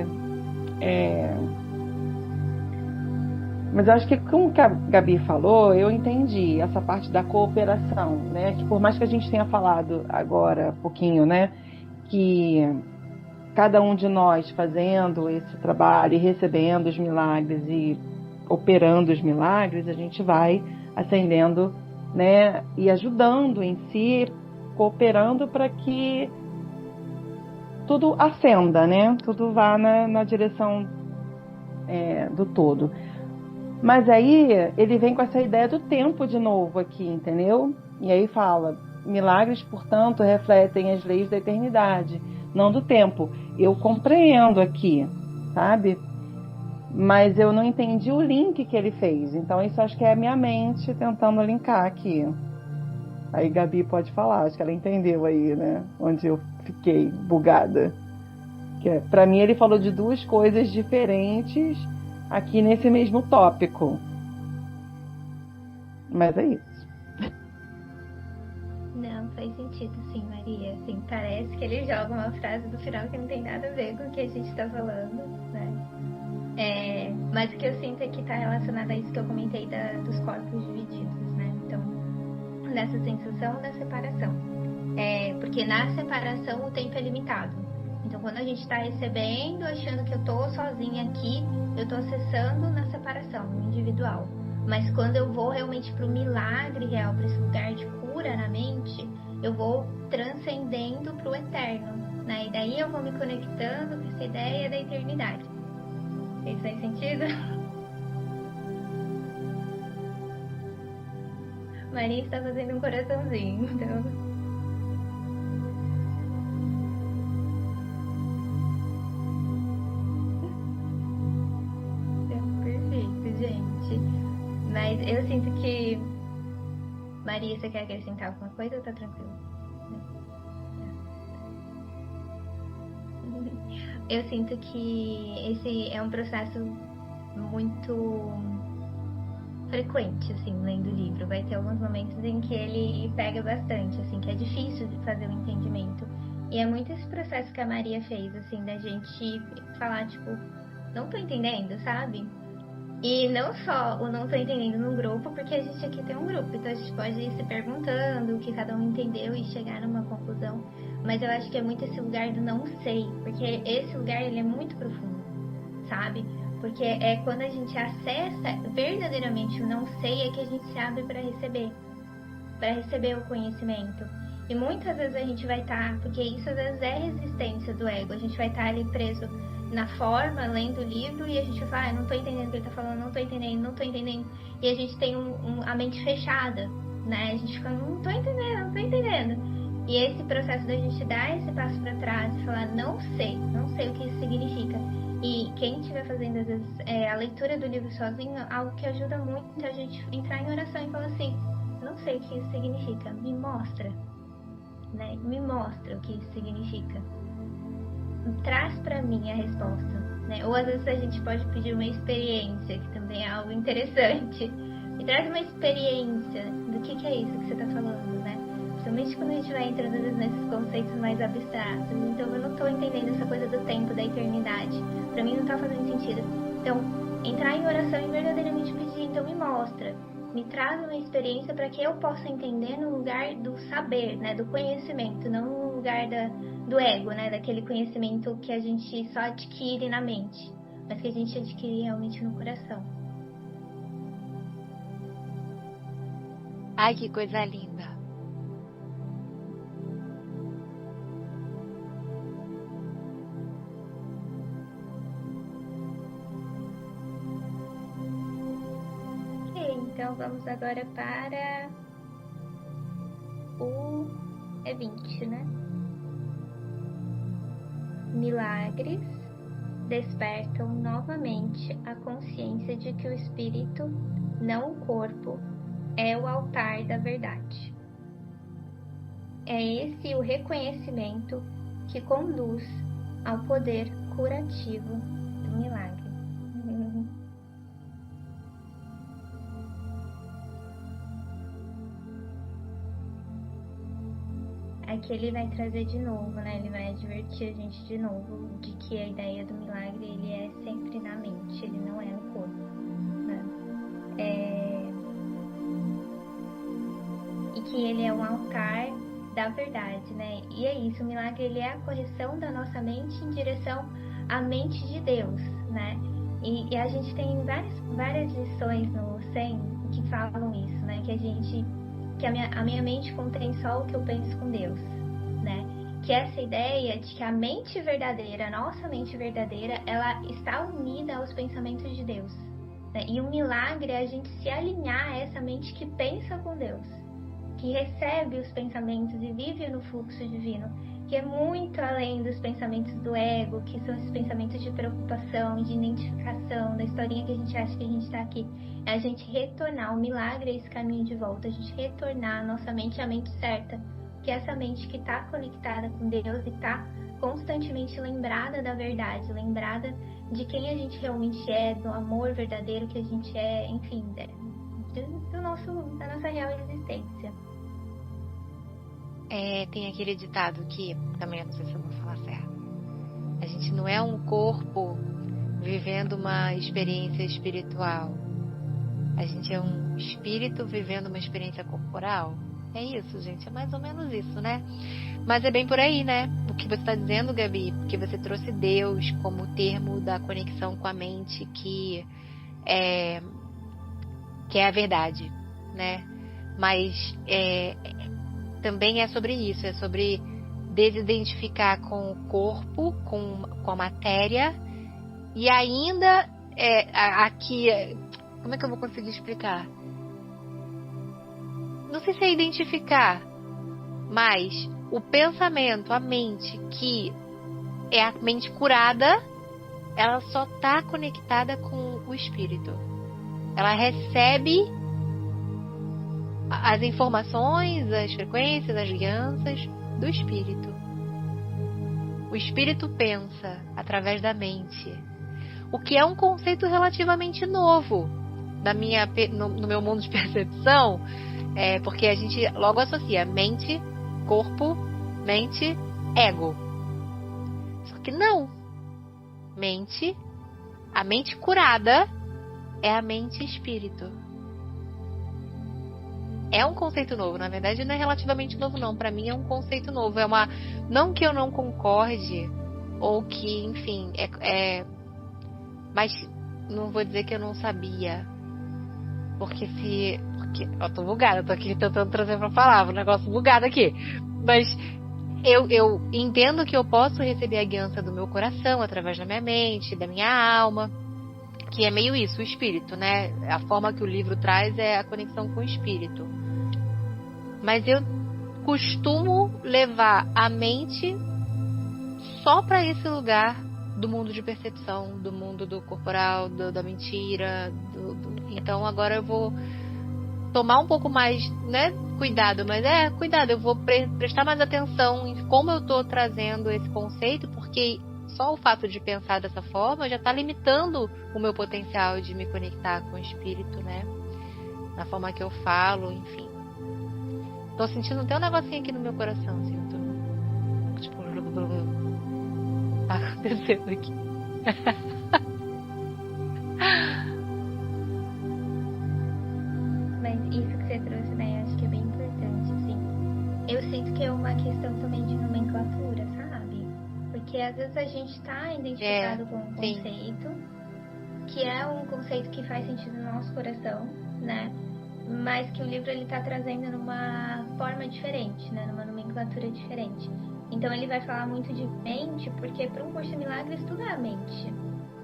Speaker 4: Mas eu acho que, como a Gabi falou, eu entendi essa parte da cooperação, né? Que por mais que a gente tenha falado agora um pouquinho, né? Que cada um de nós fazendo esse trabalho e recebendo os milagres e operando os milagres, a gente vai ascendendo, né? E ajudando em si, cooperando para que tudo ascenda, né? Tudo vá na direção do todo. Mas aí ele vem com essa ideia do tempo de novo aqui, entendeu? E aí fala, milagres, portanto, refletem as leis da eternidade, não do tempo. Eu compreendo aqui, sabe? Mas eu não entendi o link que ele fez. Então isso acho que é a minha mente tentando linkar aqui. Aí Gabi pode falar, acho que ela entendeu aí, né? Onde eu fiquei bugada. Para mim ele falou de duas coisas diferentes aqui nesse mesmo tópico. Mas é isso.
Speaker 2: Não, faz sentido sim, Maria. Assim, parece que ele joga uma frase do final que não tem nada a ver com o que a gente está falando, né? Mas o que eu sinto é que está relacionado a isso que eu comentei dos corpos divididos, né? Então, nessa sensação da separação. Porque na separação o tempo é limitado. Então, quando a gente está recebendo, achando que eu estou sozinha aqui, eu estou acessando na separação, no individual. Mas quando eu vou realmente para o milagre real, para esse lugar de cura na mente, eu vou transcendendo para o eterno, né? E daí eu vou me conectando com essa ideia da eternidade. Isso faz sentido? Maria está fazendo um coraçãozinho, então... Mas eu sinto que... Maria, você quer acrescentar alguma coisa ou tá tranquilo? Eu sinto que esse é um processo muito frequente, assim, lendo o livro. Vai ter alguns momentos em que ele pega bastante, assim, que é difícil de fazer o entendimento. E é muito esse processo que a Maria fez, assim, da gente falar, tipo, não tô entendendo, sabe? E não só o não tô entendendo num grupo, porque a gente aqui tem um grupo, então a gente pode ir se perguntando o que cada um entendeu e chegar numa conclusão. Mas eu acho que é muito esse lugar do não sei, porque esse lugar ele é muito profundo, sabe? Porque é quando a gente acessa verdadeiramente o não sei é que a gente se abre para receber o conhecimento. E muitas vezes a gente vai estar, porque isso às vezes é resistência do ego, a gente vai estar ali preso na forma, lendo o livro, e a gente vai falar, não tô entendendo o que ele tá falando, não tô entendendo, e a gente tem a mente fechada, né? A gente fica, não tô entendendo. E esse processo da gente dar esse passo para trás e falar, não sei o que isso significa. E quem estiver fazendo, às vezes, a leitura do livro sozinho, algo que ajuda muito a gente entrar em oração e falar assim, não sei o que isso significa, me mostra, né? Me mostra o que isso significa. Traz para mim a resposta, né? Ou às vezes a gente pode pedir uma experiência, que também é algo interessante. E traz uma experiência do que é isso que você está falando, né? Principalmente quando a gente vai entrando nesses conceitos mais abstratos. Então eu não estou entendendo essa coisa do tempo, da eternidade. Para mim não está fazendo sentido. Então, entrar em oração e verdadeiramente pedir, então me mostra, me traz uma experiência para que eu possa entender no lugar do saber, né, do conhecimento, não no lugar do ego, né, daquele conhecimento que a gente só adquire na mente, mas que a gente adquire realmente no coração.
Speaker 1: Ai, que coisa linda.
Speaker 2: Então vamos agora para o E20, né? Milagres despertam novamente a consciência de que o espírito, não o corpo, é o altar da verdade. É esse o reconhecimento que conduz ao poder curativo do milagre. Aqui ele vai trazer de novo, né? Ele vai advertir a gente de novo de que a ideia do milagre ele é sempre na mente, ele não é no corpo, né? E que ele é um altar da verdade, né? E é isso, o milagre ele é a correção da nossa mente em direção à mente de Deus, né? E a gente tem várias lições no 100 que falam isso, né? Que a minha mente contém só o que eu penso com Deus, né? Que essa ideia de que a mente verdadeira, a nossa mente verdadeira, ela está unida aos pensamentos de Deus, né? E o milagre é a gente se alinhar a essa mente que pensa com Deus, que recebe os pensamentos e vive no fluxo divino, que é muito além dos pensamentos do ego, que são esses pensamentos de preocupação, de identificação, da historinha que a gente acha que a gente está aqui. É a gente retornar, o milagre é esse caminho de volta, a gente retornar a nossa mente à mente certa, que é essa mente que está conectada com Deus e está constantemente lembrada da verdade, lembrada de quem a gente realmente é, do amor verdadeiro que a gente é, enfim, da nossa real existência.
Speaker 1: Tem aquele ditado que, também eu não sei se eu vou falar certo, a gente não é um corpo vivendo uma experiência espiritual, a gente é um espírito vivendo uma experiência corporal. É isso, gente, é mais ou menos isso, né? Mas é bem por aí, né? O que você está dizendo, Gabi, que você trouxe Deus como termo da conexão com a mente, que é a verdade, né? Mas também é sobre isso, é sobre desidentificar com o corpo, com a matéria, e ainda aqui, como é que eu vou conseguir explicar? Não sei se é identificar, mas o pensamento, a mente, que é a mente curada, ela só está conectada com o espírito. Ela recebe as informações, as frequências, as guianças do espírito. O espírito pensa através da mente, o que é um conceito relativamente novo no meu mundo de percepção, porque a gente logo associa mente, corpo, mente, ego. Só que não. A mente curada é a mente espírito. É um conceito novo, na verdade não é relativamente novo não, para mim é um conceito novo, não que eu não concorde, ou que, enfim, mas não vou dizer que eu não sabia, porque eu tô bugada, eu tô aqui tentando trazer pra palavra, um negócio bugado aqui, mas eu entendo que eu posso receber a guiança do meu coração, através da minha mente, da minha alma, que é meio isso, o espírito, né? A forma que o livro traz é a conexão com o espírito. Mas eu costumo levar a mente só para esse lugar do mundo de percepção, do mundo do corporal, da mentira. Então agora eu vou tomar um pouco mais, né, cuidado, mas cuidado, eu vou prestar mais atenção em como eu estou trazendo esse conceito, porque só o fato de pensar dessa forma já está limitando o meu potencial de me conectar com o espírito, né? Na forma que eu falo, enfim. Tô sentindo até um negocinho aqui no meu coração, assim. Tipo, tá acontecendo aqui.
Speaker 2: Mas isso que você trouxe, né, acho que é bem importante, assim. Eu sinto que é uma questão também de nomenclatura, sabe? Porque às vezes a gente tá identificado com um conceito, que é um conceito que faz sentido no nosso coração, né? Mas que o livro ele tá trazendo numa forma diferente, né? Numa nomenclatura diferente. Então ele vai falar muito de mente, porque para um curso de milagres tudo é a mente,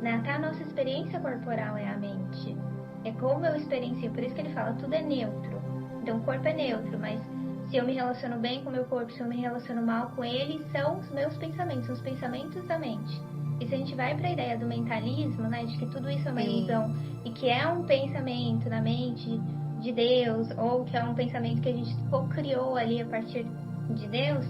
Speaker 2: né? Até a nossa experiência corporal é a mente. É como eu experiencio, por isso que ele fala, tudo é neutro. Então o corpo é neutro, mas se eu me relaciono bem com o meu corpo, se eu me relaciono mal com ele, são os meus pensamentos, são os pensamentos da mente. E se a gente vai para a ideia do mentalismo, né, de que tudo isso é uma ilusão e que é um pensamento na mente de Deus, ou que é um pensamento que a gente co-criou ali a partir de Deus,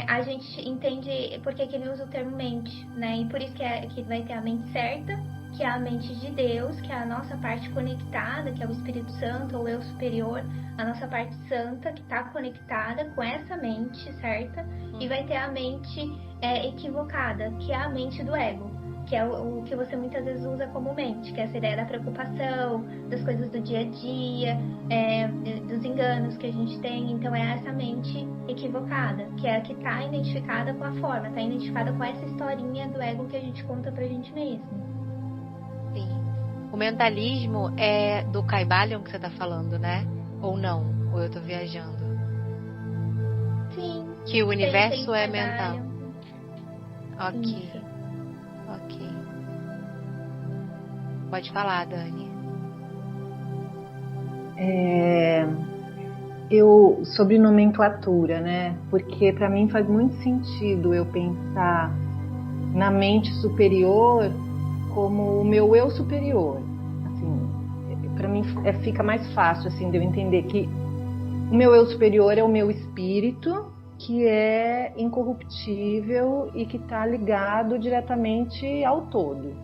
Speaker 2: a gente entende porque que ele usa o termo mente, né? E por isso que vai ter a mente certa, que é a mente de Deus, que é a nossa parte conectada, que é o Espírito Santo, ou o eu superior, a nossa parte santa, que está conectada com essa mente certa, e vai ter a mente equivocada, que é a mente do ego, que é o que você muitas vezes usa como mente, que é essa ideia da preocupação, das coisas do dia a dia, dos enganos que a gente tem. Então é essa mente equivocada, que é a que está identificada com a forma, está identificada com essa historinha do ego que a gente conta pra gente mesmo.
Speaker 1: Sim. O mentalismo é do Kybalion que você está falando, né? Ou não? Ou eu estou viajando?
Speaker 2: Sim.
Speaker 1: Que o universo é
Speaker 2: Kybalion.
Speaker 1: mental. Ok.
Speaker 2: Isso.
Speaker 1: Ok. Pode falar, Dani.
Speaker 4: Sobre nomenclatura, né? Porque para mim faz muito sentido eu pensar na mente superior como o meu eu superior. Assim, para mim fica mais fácil assim de eu entender que o meu eu superior é o meu espírito, que é incorruptível e que está ligado diretamente ao todo.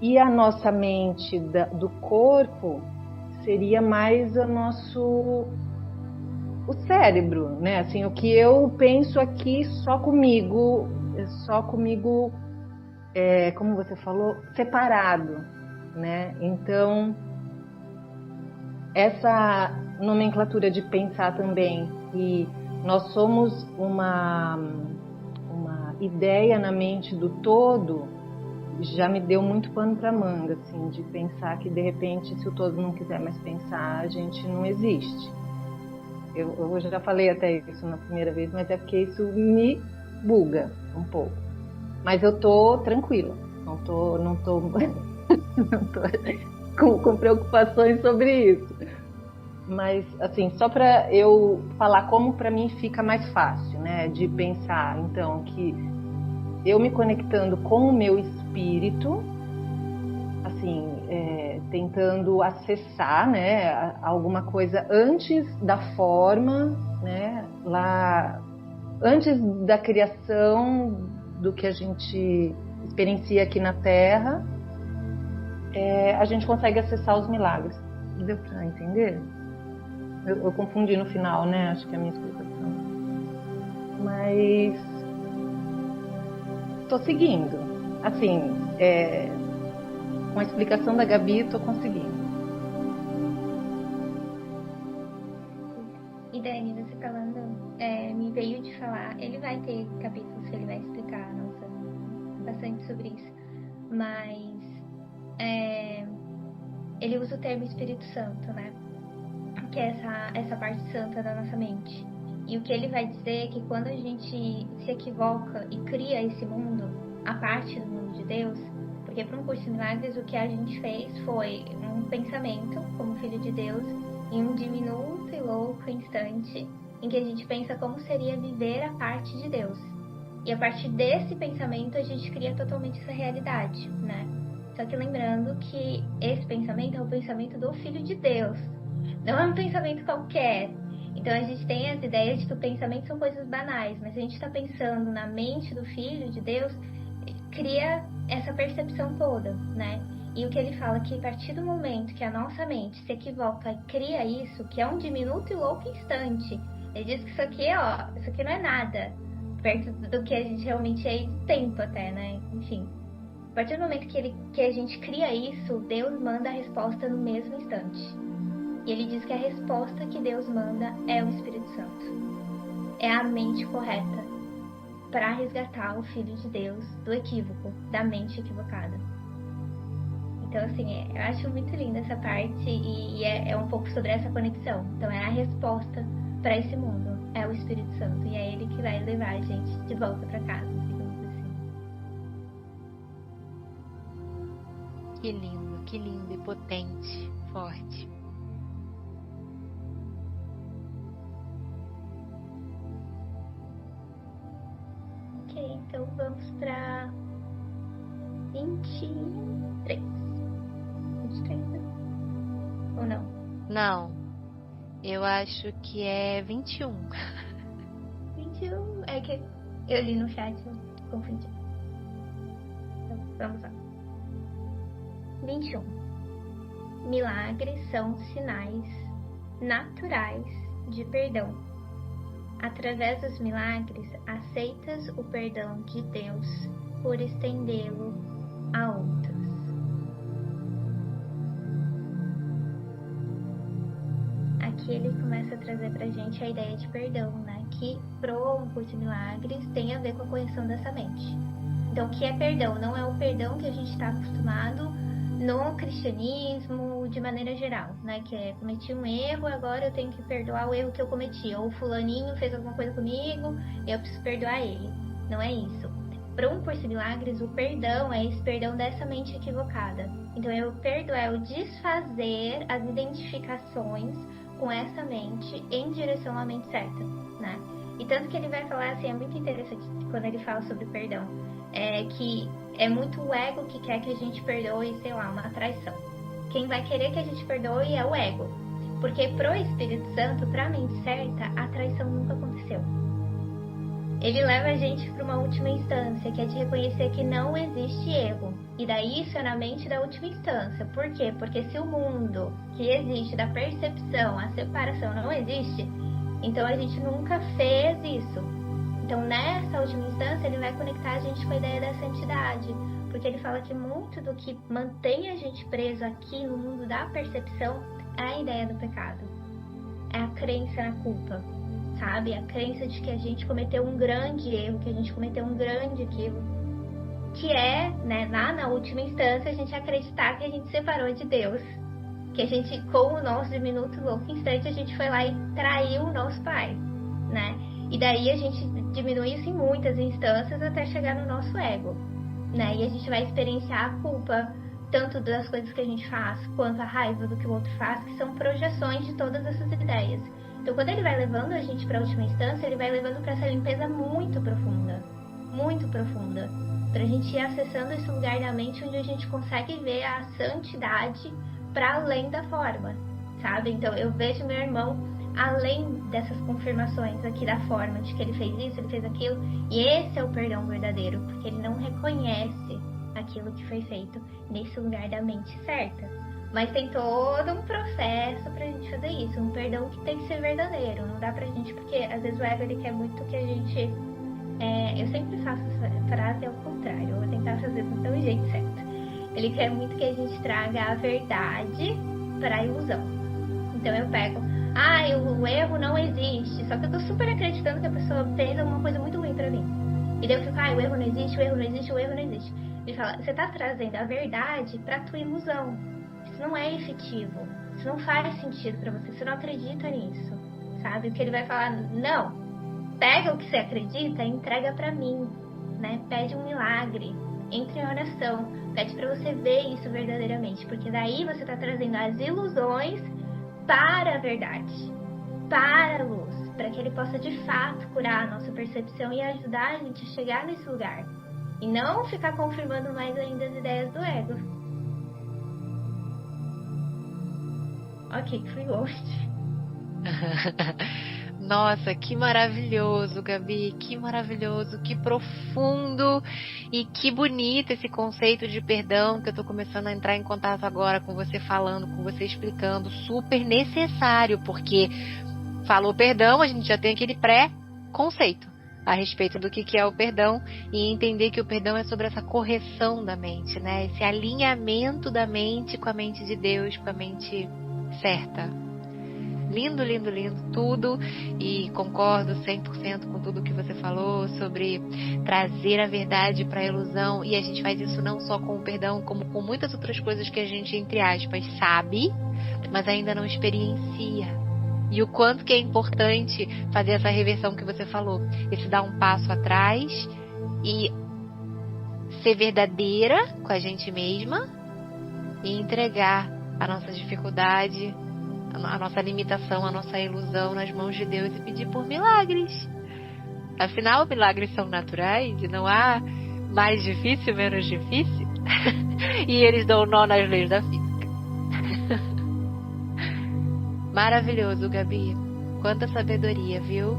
Speaker 4: E a nossa mente do corpo seria mais o cérebro, né? Assim, o que eu penso aqui só comigo, como você falou, separado, né? Então, essa nomenclatura de pensar também que nós somos uma ideia na mente do todo, já me deu muito pano para manga, assim, de pensar que de repente, se o todo não quiser mais pensar, a gente não existe. Eu já falei até isso na primeira vez, mas é porque isso me buga um pouco. Mas eu tô tranquila, não tô com preocupações sobre isso. Mas, assim, só para eu falar como para mim fica mais fácil, né, de pensar, então, que eu me conectando com o meu espírito, assim, tentando acessar, né, alguma coisa antes da forma, né, lá, antes da criação do que a gente experiencia aqui na Terra, a gente consegue acessar os milagres. Deu para entender? Eu confundi no final, né? Acho que é a minha explicação. Mas tô seguindo. Assim, com a explicação da Gabi, tô conseguindo.
Speaker 2: E Dani, você falando, me veio de falar, ele vai ter capítulos que ele vai explicar, bastante sobre isso. Mas ele usa o termo Espírito Santo, né? Que é essa parte santa da nossa mente. E o que ele vai dizer é que quando a gente se equivoca e cria esse mundo, a parte do mundo de Deus, porque para um curso de milagres o que a gente fez foi um pensamento como filho de Deus em um diminuto e louco instante em que a gente pensa como seria viver a parte de Deus. E a partir desse pensamento a gente cria totalmente essa realidade, né? Só que lembrando que esse pensamento é o pensamento do Filho de Deus, não é um pensamento qualquer. Então a gente tem as ideias de que o pensamento são coisas banais, mas se a gente está pensando na mente do Filho de Deus, cria essa percepção toda, né? E o que ele fala que a partir do momento que a nossa mente se equivoca e cria isso, que é um diminuto e louco instante, ele diz que isso aqui não é nada, perto do que a gente realmente é em tempo até, né? Enfim. A partir do momento que a gente cria isso, Deus manda a resposta no mesmo instante. E ele diz que a resposta que Deus manda é o Espírito Santo. É a mente correta para resgatar o Filho de Deus do equívoco, da mente equivocada. Então, assim, eu acho muito linda essa parte e é um pouco sobre essa conexão. Então, é a resposta para esse mundo, é o Espírito Santo. E é ele que vai levar a gente de volta para casa, digamos assim.
Speaker 1: Que lindo e potente, forte.
Speaker 2: Ok, então vamos para 23. 23, né? Ou não?
Speaker 1: Não, eu acho que é 21.
Speaker 2: 21, é que eu li no chat, eu confundi. Então, vamos lá. 21. Milagres são sinais naturais de perdão. Através dos milagres, aceitas o perdão de Deus por estendê-lo a outros. Aqui ele começa a trazer pra gente a ideia de perdão, né? Que pro curso de milagres tem a ver com a correção dessa mente. Então, o que é perdão? Não é o perdão que a gente está acostumado no cristianismo de maneira geral, né? Que é, cometi um erro, agora eu tenho que perdoar o erro que eu cometi. Ou fulaninho fez alguma coisa comigo, eu preciso perdoar ele. Não é isso. Para um curso de milagres, o perdão é esse perdão dessa mente equivocada. Então, eu perdoar, é o desfazer as identificações com essa mente em direção à mente certa, né? E tanto que ele vai falar assim, é muito interessante quando ele fala sobre perdão, que é muito o ego que quer que a gente perdoe, sei lá, uma traição. Quem vai querer que a gente perdoe é o ego, porque pro Espírito Santo, pra mente certa, a traição nunca aconteceu. Ele leva a gente para uma última instância, que é de reconhecer que não existe erro. E daí isso é na mente da última instância. Por quê? Porque se o mundo que existe da percepção, a separação não existe, então a gente nunca fez isso. Então nessa última instância ele vai conectar a gente com a ideia da santidade. Porque ele fala que muito do que mantém a gente preso aqui no mundo da percepção é a ideia do pecado. É a crença na culpa. Sabe? A crença de que a gente cometeu um grande erro, que a gente cometeu um grande equívoco, que é, né, lá na última instância, a gente acreditar que a gente separou de Deus, que a gente, com o nosso diminuto louco instante, a gente foi lá e traiu o nosso pai, né? E daí a gente diminui isso em muitas instâncias até chegar no nosso ego, né? E a gente vai experienciar a culpa, tanto das coisas que a gente faz, quanto a raiva do que o outro faz, que são projeções de todas essas ideias. Então, quando ele vai levando a gente para a última instância, ele vai levando para essa limpeza muito profunda, para a gente ir acessando esse lugar da mente onde a gente consegue ver a santidade para além da forma, sabe? Então, eu vejo meu irmão além dessas confirmações aqui da forma, de que ele fez isso, ele fez aquilo, e esse é o perdão verdadeiro, porque ele não reconhece aquilo que foi feito nesse lugar da mente certa. Mas tem todo um processo pra gente fazer isso, um perdão que tem que ser verdadeiro, não dá pra gente, porque às vezes o ego ele quer muito que a gente, eu sempre faço essa frase ao contrário, eu vou tentar fazer do jeito certo. Ele quer muito que a gente traga a verdade pra ilusão. Então eu pego, o erro não existe, só que eu tô super acreditando que a pessoa fez alguma coisa muito ruim pra mim. E daí eu fico, o erro não existe, o erro não existe, o erro não existe. Ele fala, você tá trazendo a verdade pra tua ilusão. Isso não é efetivo, isso não faz sentido pra você não acredita nisso, sabe? O que ele vai falar, não, pega o que você acredita e entrega pra mim, né? Pede um milagre, entre em oração, pede pra você ver isso verdadeiramente, porque daí você tá trazendo as ilusões para a verdade, para a luz, para que ele possa de fato curar a nossa percepção e ajudar a gente a chegar nesse lugar, e não ficar confirmando mais ainda as ideias do ego. Ok, fui lost.
Speaker 1: Nossa, que maravilhoso, Gabi, que maravilhoso, que profundo e que bonito esse conceito de perdão que eu tô começando a entrar em contato agora com você falando, com você explicando, super necessário, porque falou perdão, a gente já tem aquele pré-conceito a respeito do que é o perdão e entender que o perdão é sobre essa correção da mente, né? Esse alinhamento da mente com a mente de Deus, com a mente certa. Lindo, lindo, lindo, tudo, e concordo 100% com tudo que você falou sobre trazer a verdade para a ilusão, e a gente faz isso não só com o perdão, como com muitas outras coisas que a gente, entre aspas, sabe, mas ainda não experiencia. E o quanto que é importante fazer essa reversão que você falou, esse dar um passo atrás e ser verdadeira com a gente mesma e entregar a nossa dificuldade, a nossa limitação, a nossa ilusão nas mãos de Deus e pedir por milagres. Afinal, milagres são naturais e não há mais difícil, menos difícil. E eles dão nó nas leis da física. Maravilhoso, Gabi. Quanta sabedoria, viu?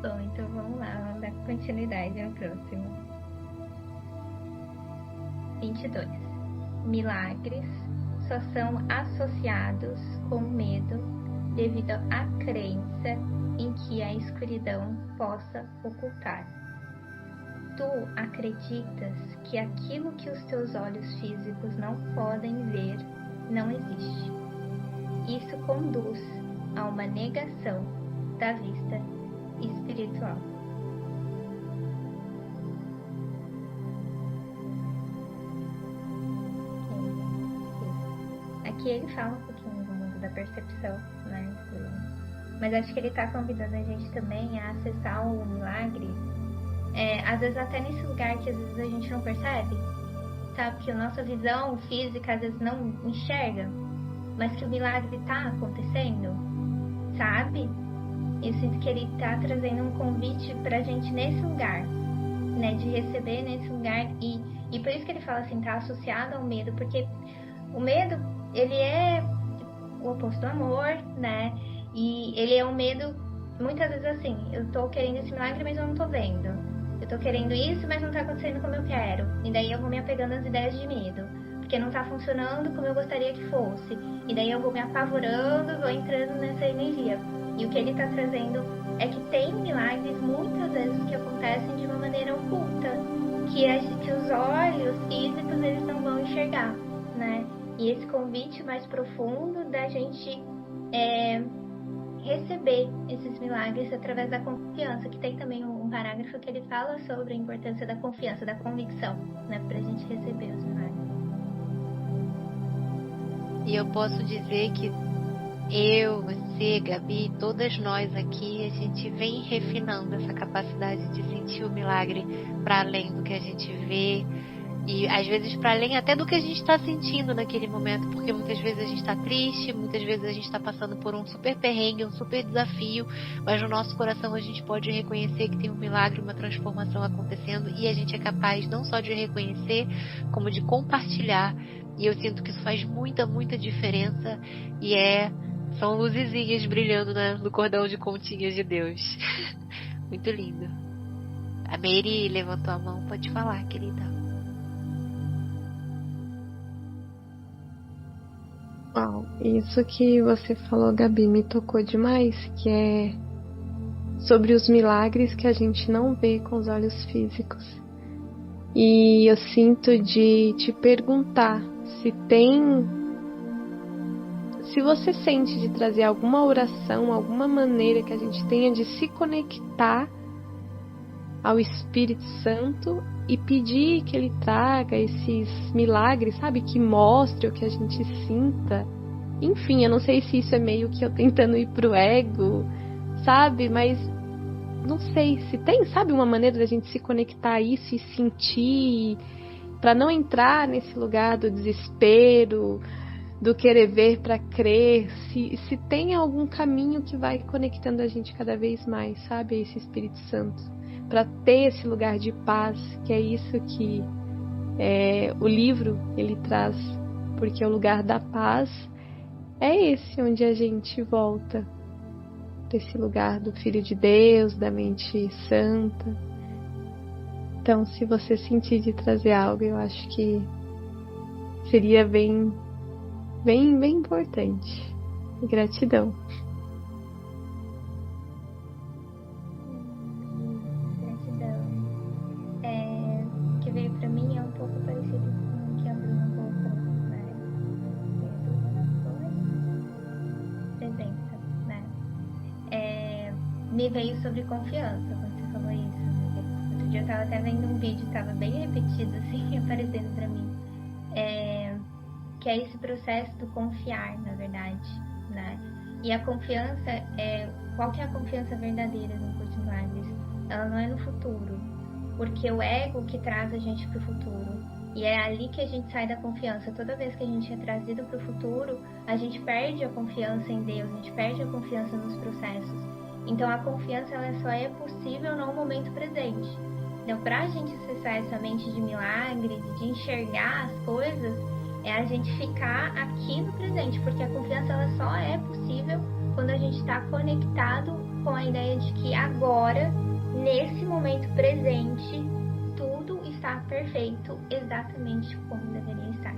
Speaker 2: Bom, então vamos lá, vamos dar continuidade ao próximo. 22. Milagres só são associados com medo devido à crença em que a escuridão possa ocultar. Tu acreditas que aquilo que os teus olhos físicos não podem ver não existe. Isso conduz a uma negação da vista espiritual. Aqui ele fala um pouquinho do mundo da percepção, né? Mas acho que ele está convidando a gente também a acessar o milagre, às vezes até nesse lugar que às vezes a gente não percebe, sabe? Que a nossa visão física às vezes não enxerga, mas que o milagre está acontecendo, sabe? Eu sinto que ele está trazendo um convite pra gente nesse lugar, né? De receber nesse lugar, e por isso que ele fala assim, tá associado ao medo, porque o medo, ele é o oposto do amor, né? E ele é um medo, muitas vezes assim, eu tô querendo esse milagre, mas eu não tô vendo. Eu tô querendo isso, mas não tá acontecendo como eu quero. E daí eu vou me apegando às ideias de medo, porque não tá funcionando como eu gostaria que fosse. E daí eu vou me apavorando, vou entrando nessa energia. E o que ele tá trazendo é que tem milagres, muitas vezes, que acontecem de uma maneira oculta, que os olhos físicos, eles não vão enxergar, né? E esse convite mais profundo da gente receber esses milagres através da confiança, que tem também um parágrafo que ele fala sobre a importância da confiança, da convicção, né, pra gente receber os milagres.
Speaker 1: E eu posso dizer que eu, você, Gabi, todas nós aqui, a gente vem refinando essa capacidade de sentir o milagre para além do que a gente vê, e às vezes para além até do que a gente está sentindo naquele momento, porque muitas vezes a gente está triste, muitas vezes a gente está passando por um super perrengue, um super desafio, mas no nosso coração a gente pode reconhecer que tem um milagre, uma transformação acontecendo, e a gente é capaz não só de reconhecer, como de compartilhar. E eu sinto que isso faz muita, muita diferença, e são luzezinhas brilhando no cordão de continhas de Deus. Muito lindo. A Mary levantou a mão, pode falar, querida.
Speaker 5: Isso que você falou, Gabi, me tocou demais, que é sobre os milagres que a gente não vê com os olhos físicos. E eu sinto de te perguntar se você sente de trazer alguma oração, alguma maneira que a gente tenha de se conectar ao Espírito Santo e pedir que ele traga esses milagres, sabe? Que mostre o que a gente sinta. Enfim, eu não sei se isso é meio que eu tentando ir pro ego, sabe? Mas não sei se tem, sabe? Uma maneira da gente se conectar a isso e sentir, para não entrar nesse lugar do desespero, do querer ver para crer. Se tem algum caminho que vai conectando a gente cada vez mais, sabe? A esse Espírito Santo, para ter esse lugar de paz, que é isso que O livro, ele traz, porque o lugar da paz é esse onde a gente volta, desse lugar do Filho de Deus, da mente santa. Então, se você sentir de trazer algo, eu acho que seria bem importante. Gratidão.
Speaker 2: Gratidão. O que veio pra mim é um pouco parecido com o que a Bruna colocou, né? Presença, né? Me veio sobre confiança quando você falou isso. Outro dia eu tava até vendo um vídeo, tava bem repetido, assim, aparecendo pra mim. Que é esse processo do confiar, na verdade, né? E a confiança, qual que é a confiança verdadeira no Curso de Milagres? Ela não é no futuro, porque o ego que traz a gente pro futuro, e é ali que a gente sai da confiança. Toda vez que a gente é trazido pro futuro, a gente perde a confiança em Deus, a gente perde a confiança nos processos. Então a confiança, ela só é possível no momento presente. Então, pra gente acessar essa mente de milagres, de enxergar as coisas, é a gente ficar aqui no presente, porque a confiança, ela só é possível quando a gente está conectado com a ideia de que agora, nesse momento presente, tudo está perfeito exatamente como deveria estar.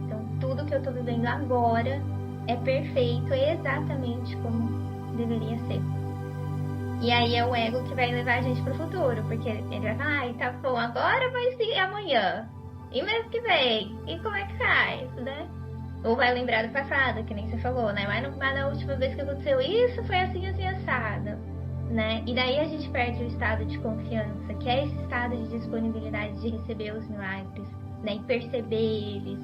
Speaker 2: Então, tudo que eu estou vivendo agora é perfeito exatamente como deveria ser. E aí é o ego que vai levar a gente para o futuro, porque ele vai falar, tá bom, agora vai ser amanhã. E mês que vem? E como é que faz, né? Ou vai lembrar do passado, que nem você falou, né? Mas na última vez que aconteceu isso, foi assim, assim, assado, né? E daí a gente perde o estado de confiança, que é esse estado de disponibilidade de receber os milagres, né? E perceber eles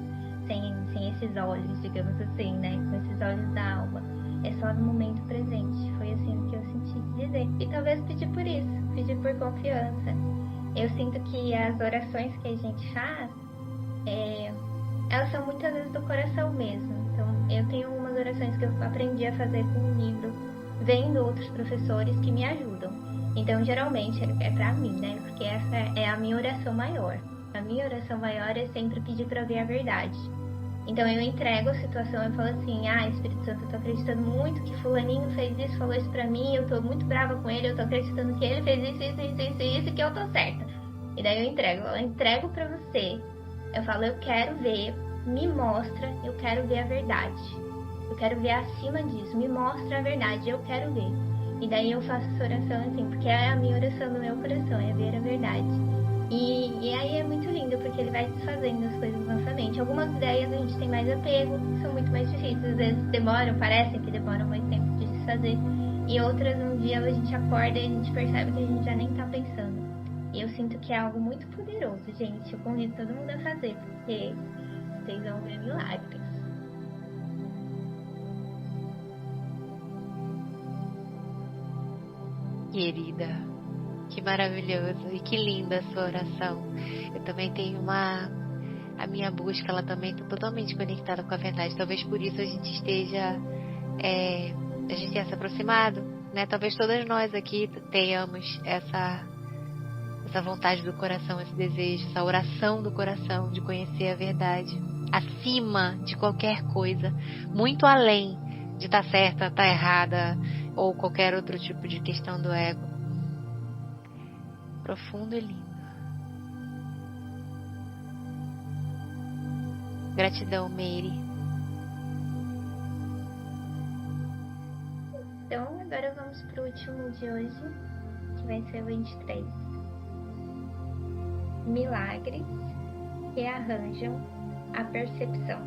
Speaker 2: sem esses olhos, digamos assim, né? Com esses olhos da alma. É só no momento presente. Foi assim que eu senti dizer. E talvez pedir por isso, pedir por confiança. Eu sinto que as orações que a gente faz, elas são muitas vezes do coração mesmo. Então, eu tenho umas orações que eu aprendi a fazer com um livro, vendo outros professores que me ajudam. Então, geralmente, é pra mim, né? Porque essa é a minha oração maior. A minha oração maior é sempre pedir pra ver a verdade. Então, eu entrego a situação e falo assim, Espírito Santo, eu tô acreditando muito que fulaninho fez isso, falou isso pra mim, eu tô muito brava com ele, eu tô acreditando que ele fez isso, e que eu tô certa. E daí eu entrego pra você. Eu falo, eu quero ver, me mostra, eu quero ver a verdade. Eu quero ver acima disso, me mostra a verdade, eu quero ver. E daí eu faço essa oração assim, porque é a minha oração no meu coração, é ver a verdade. E aí é muito lindo, porque ele vai desfazendo as coisas na nossa mente. Algumas ideias a gente tem mais apego, são muito mais difíceis. Às vezes parecem que demoram mais tempo de desfazer. E outras, um dia a gente acorda e a gente percebe que a gente já nem tá pensando. E eu sinto que é algo muito poderoso, gente. Eu convido todo mundo a fazer, porque vocês vão ver milagres.
Speaker 1: Querida, que maravilhoso e que linda a sua oração. Eu também tenho a minha busca, ela também está totalmente conectada com a verdade. Talvez por isso a gente esteja, a gente tenha se aproximado, né? Talvez todas nós aqui tenhamos essa vontade do coração, esse desejo, essa oração do coração de conhecer a verdade, acima de qualquer coisa, muito além de estar certa, estar errada, ou qualquer outro tipo de questão do ego. Profundo e lindo. Gratidão, Mary.
Speaker 2: Então, agora vamos para o último de hoje, que vai ser o 23. Milagres rearranjam a percepção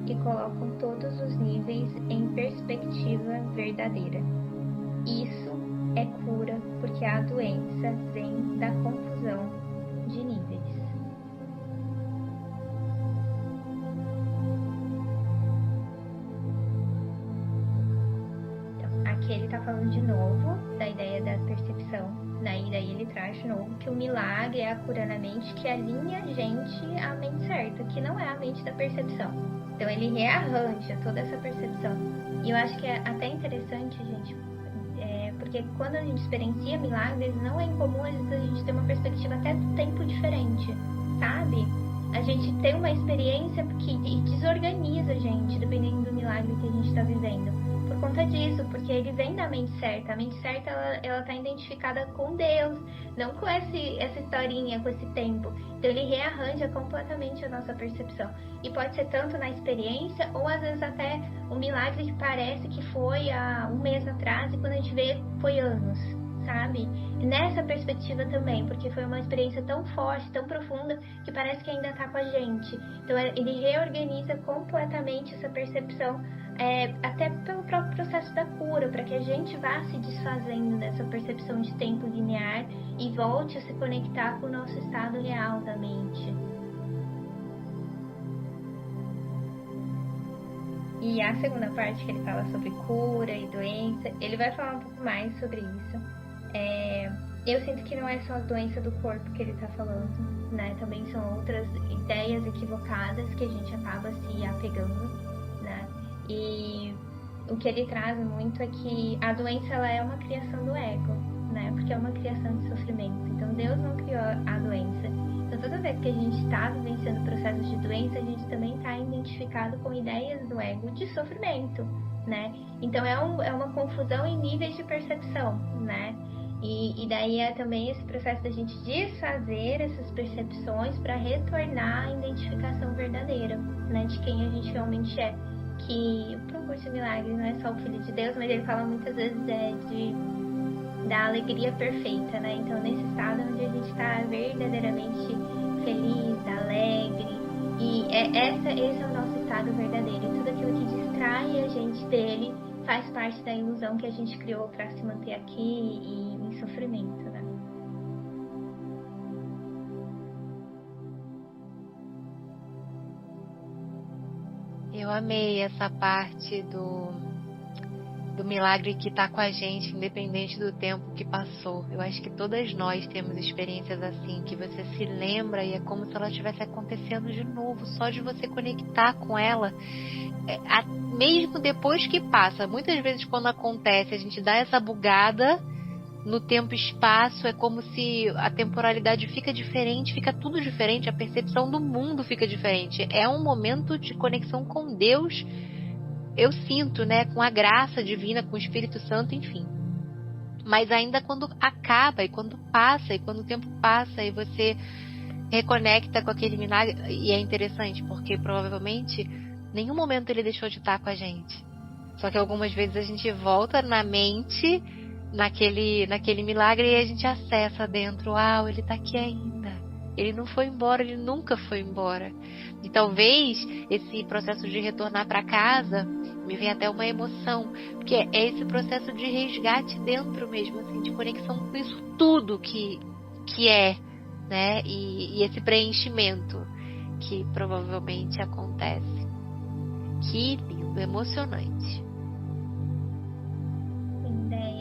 Speaker 2: e colocam todos os níveis em perspectiva verdadeira. Isso é cura, porque a doença vem da confusão de níveis. Então, aqui ele está falando de novo da ideia da percepção, né? E daí ele traz de novo que o milagre é a cura na mente que alinha a gente à mente certa, que não é a mente da percepção. Então ele rearranja toda essa percepção. E eu acho que é até interessante, gente, porque quando a gente experiencia milagres, não é incomum às vezes a gente ter uma perspectiva até do tempo diferente. sabe? A gente tem uma experiência que desorganiza a gente, dependendo do milagre que a gente está vivendo. Por conta disso, porque ele vem da mente certa. A mente certa, ela tá identificada com Deus, não com essa historinha, com esse tempo. Então ele rearranja completamente a nossa percepção. E pode ser tanto na experiência, ou às vezes até um milagre que parece que foi há um mês atrás, e quando a gente vê, foi anos, sabe? Nessa perspectiva também, porque foi uma experiência tão forte, tão profunda, que parece que ainda está com a gente. Então ele reorganiza completamente essa percepção, até pelo próprio processo da cura, para que a gente vá se desfazendo dessa percepção de tempo linear e volte a se conectar com o nosso estado real da mente. E a segunda parte, que ele fala sobre cura e doença, ele vai falar um pouco mais sobre isso. Eu sinto que não é só a doença do corpo que ele está falando, né? Também são outras ideias equivocadas que a gente acaba se apegando, né? E o que ele traz muito é que a doença, ela é uma criação do ego, né? Porque é uma criação de sofrimento. Então Deus não criou a doença. Então toda vez que a gente está vivenciando processos de doença, a gente também está identificado com ideias do ego de sofrimento, né? Então é uma confusão em níveis de percepção, né? E daí é também esse processo da gente desfazer essas percepções para retornar à identificação verdadeira, né? De quem a gente realmente é. Que o percurso de milagre não é só o Filho de Deus, mas ele fala muitas vezes da alegria perfeita, né? Então nesse estado onde a gente está verdadeiramente feliz, alegre, e esse é o nosso estado verdadeiro. E tudo aquilo que distrai a gente dele faz parte da ilusão que a gente criou para se manter aqui e em sofrimento, né?
Speaker 1: Eu amei essa parte do milagre que está com a gente, independente do tempo que passou. Eu acho que todas nós temos experiências assim, que você se lembra e é como se ela estivesse acontecendo de novo, só de você conectar com ela, mesmo depois que passa. Muitas vezes quando acontece, a gente dá essa bugada no tempo e espaço, é como se a temporalidade fica diferente, fica tudo diferente, a percepção do mundo fica diferente. É um momento de conexão com Deus, eu sinto, né, com a graça divina, com o Espírito Santo, enfim. Mas ainda quando acaba, e quando passa, e quando o tempo passa, e você reconecta com aquele milagre, e é interessante, porque provavelmente nenhum momento ele deixou de estar com a gente. Só que algumas vezes a gente volta na mente naquele milagre e a gente acessa dentro, ele está aqui ainda, ele não foi embora, ele nunca foi embora. E talvez esse processo de retornar para casa me venha até uma emoção, porque é esse processo de resgate dentro mesmo, assim, de conexão com isso tudo que é, né? E esse preenchimento que provavelmente acontece. Que lindo, emocionante.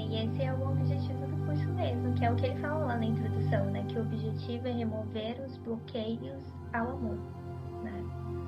Speaker 2: E esse é o objetivo do curso mesmo, que é o que ele falou lá na introdução, né? Que o objetivo é remover os bloqueios ao amor, né?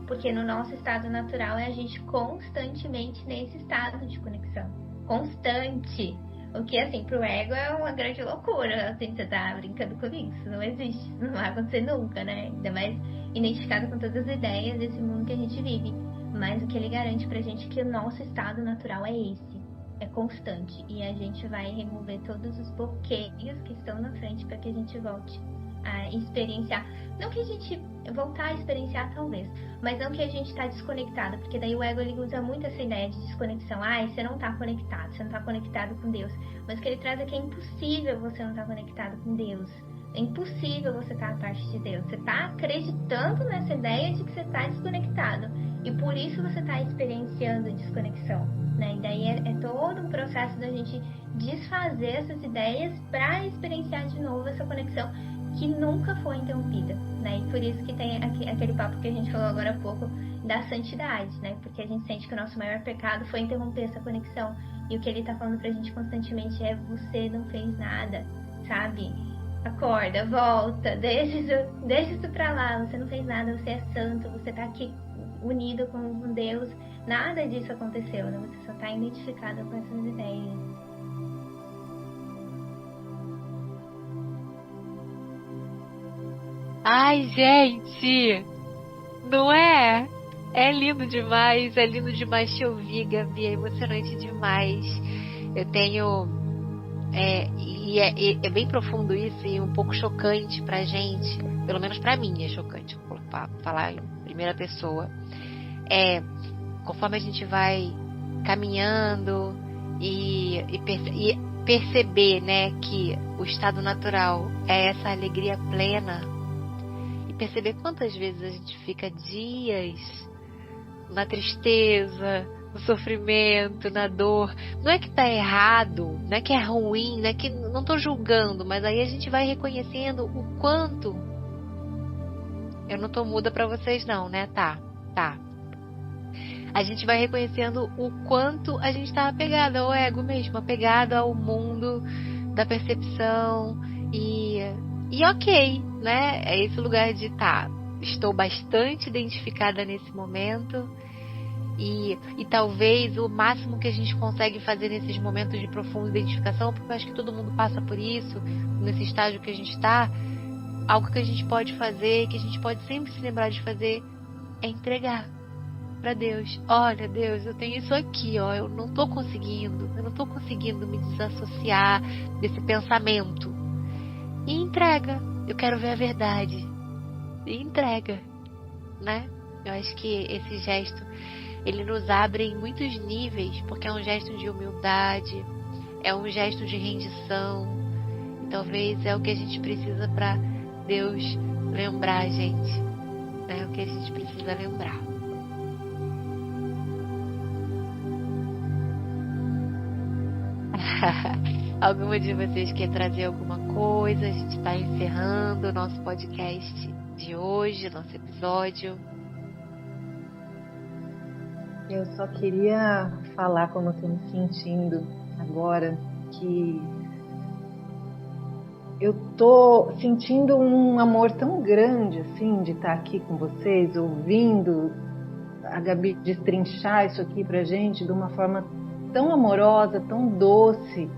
Speaker 2: Porque no nosso estado natural é a gente constantemente nesse estado de conexão. Constante. O que, assim, pro ego é uma grande loucura. Assim, você tá brincando com isso. Não existe. Não vai acontecer nunca, né? Ainda mais identificado com todas as ideias desse mundo que a gente vive. Mas o que ele garante pra gente é que o nosso estado natural é esse. É constante. E a gente vai remover todos os bloqueios que estão na frente para que a gente volte a experienciar. Não que a gente voltar a experienciar, talvez, mas não que a gente está desconectado, porque daí o ego ele usa muito essa ideia de desconexão. Você não está conectado, você não está conectado com Deus. Mas o que ele traz é que é impossível você não estar conectado com Deus. É impossível você estar à parte de Deus. Você está acreditando nessa ideia de que você está desconectado. E por isso você está experienciando desconexão, né? E daí é todo um processo da gente desfazer essas ideias para experienciar de novo essa conexão que nunca foi interrompida, né? E por isso que tem aquele papo que a gente falou agora há pouco da santidade, né? Porque a gente sente que o nosso maior pecado foi interromper essa conexão. E o que ele tá falando pra gente constantemente é: você não fez nada, sabe? Acorda, volta, deixa isso pra lá, você não fez nada, você é santo, você tá aqui unido com Deus, nada disso aconteceu, né? Você só tá identificado com essas ideias.
Speaker 1: Ai, gente, não é? É lindo demais te ouvir, Gabi, é emocionante demais. Eu tenho. É bem profundo isso e um pouco chocante pra gente, pelo menos pra mim é chocante, vou falar em primeira pessoa. Conforme a gente vai caminhando e perceber, né, que o estado natural é essa alegria plena, e perceber quantas vezes a gente fica dias na tristeza, no sofrimento, na dor. Não é que tá errado, não é que é ruim, não é que não tô julgando, mas aí a gente vai reconhecendo o quanto. Eu não tô muda pra vocês não, né? Tá. A gente vai reconhecendo o quanto a gente tá apegado ao ego mesmo, apegado ao mundo da percepção e ok, né? É esse lugar de estou bastante identificada nesse momento e talvez o máximo que a gente consegue fazer nesses momentos de profunda identificação, porque eu acho que todo mundo passa por isso, nesse estágio que a gente está, algo que a gente pode fazer, que a gente pode sempre se lembrar de fazer, é entregar para Deus. Olha, Deus, eu tenho isso aqui, ó, eu não tô conseguindo me desassociar desse pensamento. E entrega. Eu quero ver a verdade. E entrega, né? Eu acho que esse gesto, ele nos abre em muitos níveis, porque é um gesto de humildade, é um gesto de rendição. E talvez é o que a gente precisa para Deus lembrar a gente. É o que a gente precisa lembrar. Alguma de vocês quer trazer alguma coisa? A gente está encerrando o nosso podcast de hoje, nosso episódio.
Speaker 4: Eu só queria falar como eu estou me sentindo agora, que eu tô sentindo um amor tão grande, assim, de estar aqui com vocês, ouvindo a Gabi destrinchar isso aqui pra gente de uma forma tão amorosa, tão doce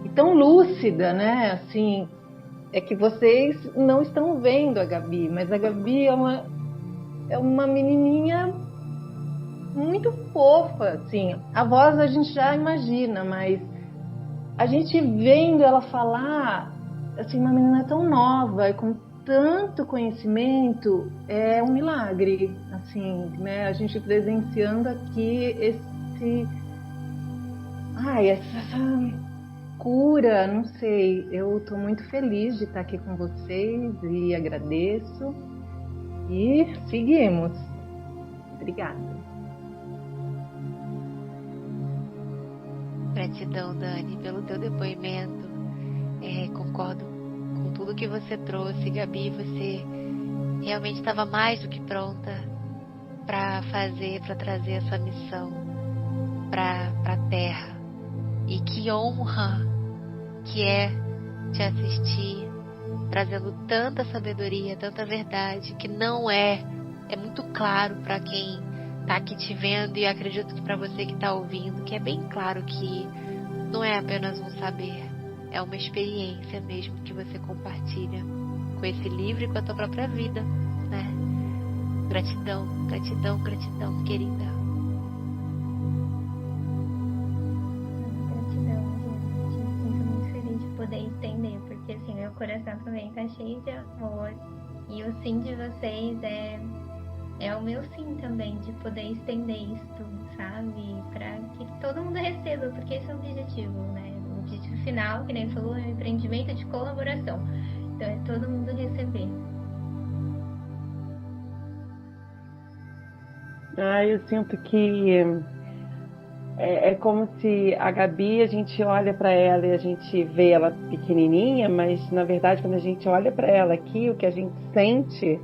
Speaker 4: e tão lúcida, né? Assim, é que vocês não estão vendo a Gabi, mas a Gabi é uma menininha muito fofa, assim. A voz a gente já imagina, mas a gente vendo ela falar, assim, uma menina tão nova e com tanto conhecimento, é um milagre, assim, né? A gente presenciando aqui essa cura, não sei. Eu estou muito feliz de estar aqui com vocês e agradeço. E seguimos. Obrigada.
Speaker 1: Gratidão, Dani, pelo teu depoimento. Concordo com tudo que você trouxe, Gabi. Você realmente estava mais do que pronta para trazer essa missão para a Terra. E que honra que é te assistir, trazendo tanta sabedoria, tanta verdade, que não é muito claro para quem está aqui te vendo, e acredito que para você que está ouvindo, que é bem claro que não é apenas um saber, é uma experiência mesmo que você compartilha com esse livro e com a tua própria vida, né? Gratidão, gratidão, gratidão, querida.
Speaker 2: Poder estender, porque assim, meu coração também tá cheio de amor, e o sim de vocês é o meu sim também, de poder estender isso, sabe, para que todo mundo receba, porque esse é o objetivo, né? O objetivo final, que nem falou, é um empreendimento de colaboração, então é todo mundo receber.
Speaker 4: Eu sinto que é como se a Gabi, a gente olha para ela e a gente vê ela pequenininha, mas na verdade quando a gente olha para ela aqui, o que a gente sente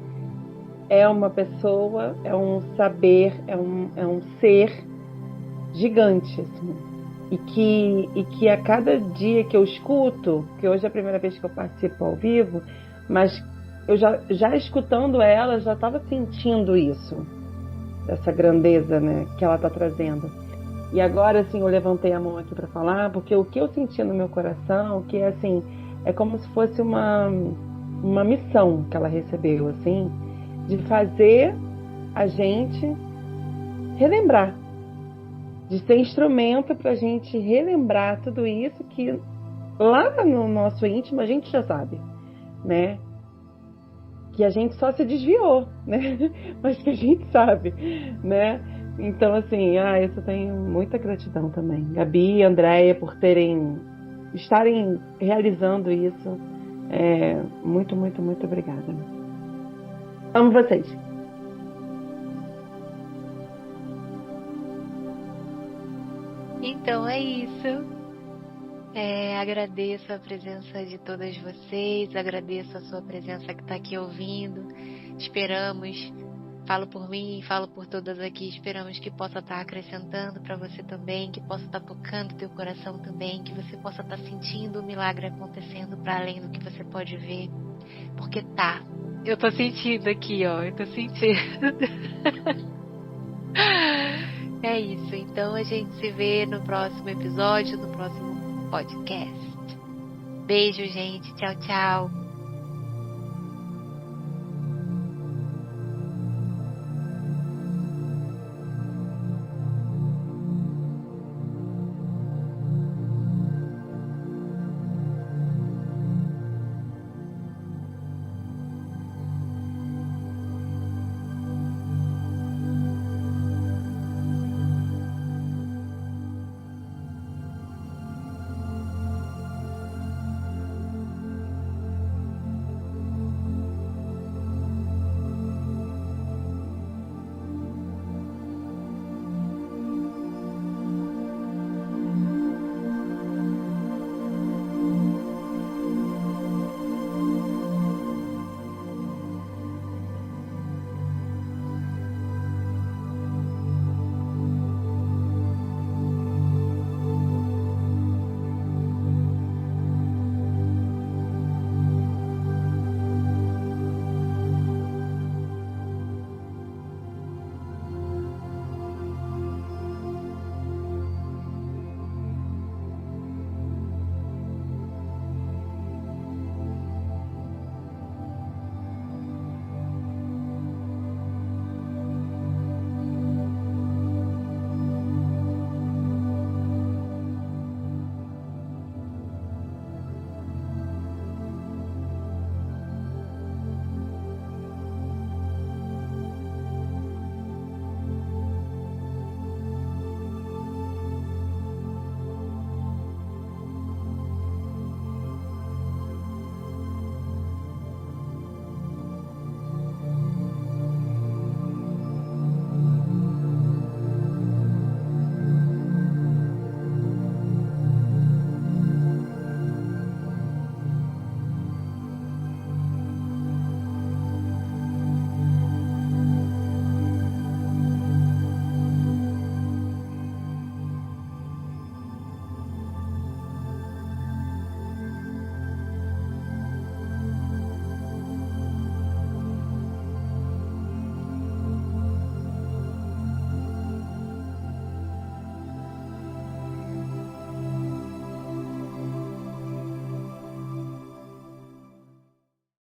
Speaker 4: é uma pessoa, é um saber, é um ser gigante, assim. E que a cada dia que eu escuto, que hoje é a primeira vez que eu participo ao vivo, mas eu já escutando ela, já estava sentindo isso, essa grandeza, né, que ela está trazendo. E agora, assim, eu levantei a mão aqui para falar, porque o que eu senti no meu coração, que é assim, é como se fosse uma missão que ela recebeu, assim, de fazer a gente relembrar, de ser instrumento para a gente relembrar tudo isso que lá no nosso íntimo a gente já sabe, né? Que a gente só se desviou, né? Mas que a gente sabe, né? Então, assim, eu tenho muita gratidão também. Gabi e Andréia por estarem realizando isso. Muito, muito, muito obrigada. Amo vocês.
Speaker 1: Então é isso. Agradeço a presença de todas vocês, agradeço a sua presença que está aqui ouvindo. Esperamos, falo por mim, falo por todas aqui, esperamos que possa estar acrescentando para você também, que possa estar tocando teu coração também, que você possa estar sentindo o milagre acontecendo para além do que você pode ver, porque eu tô sentindo aqui, eu tô sentindo. É isso, então a gente se vê no próximo episódio, no próximo podcast. Beijo, gente. Tchau, tchau.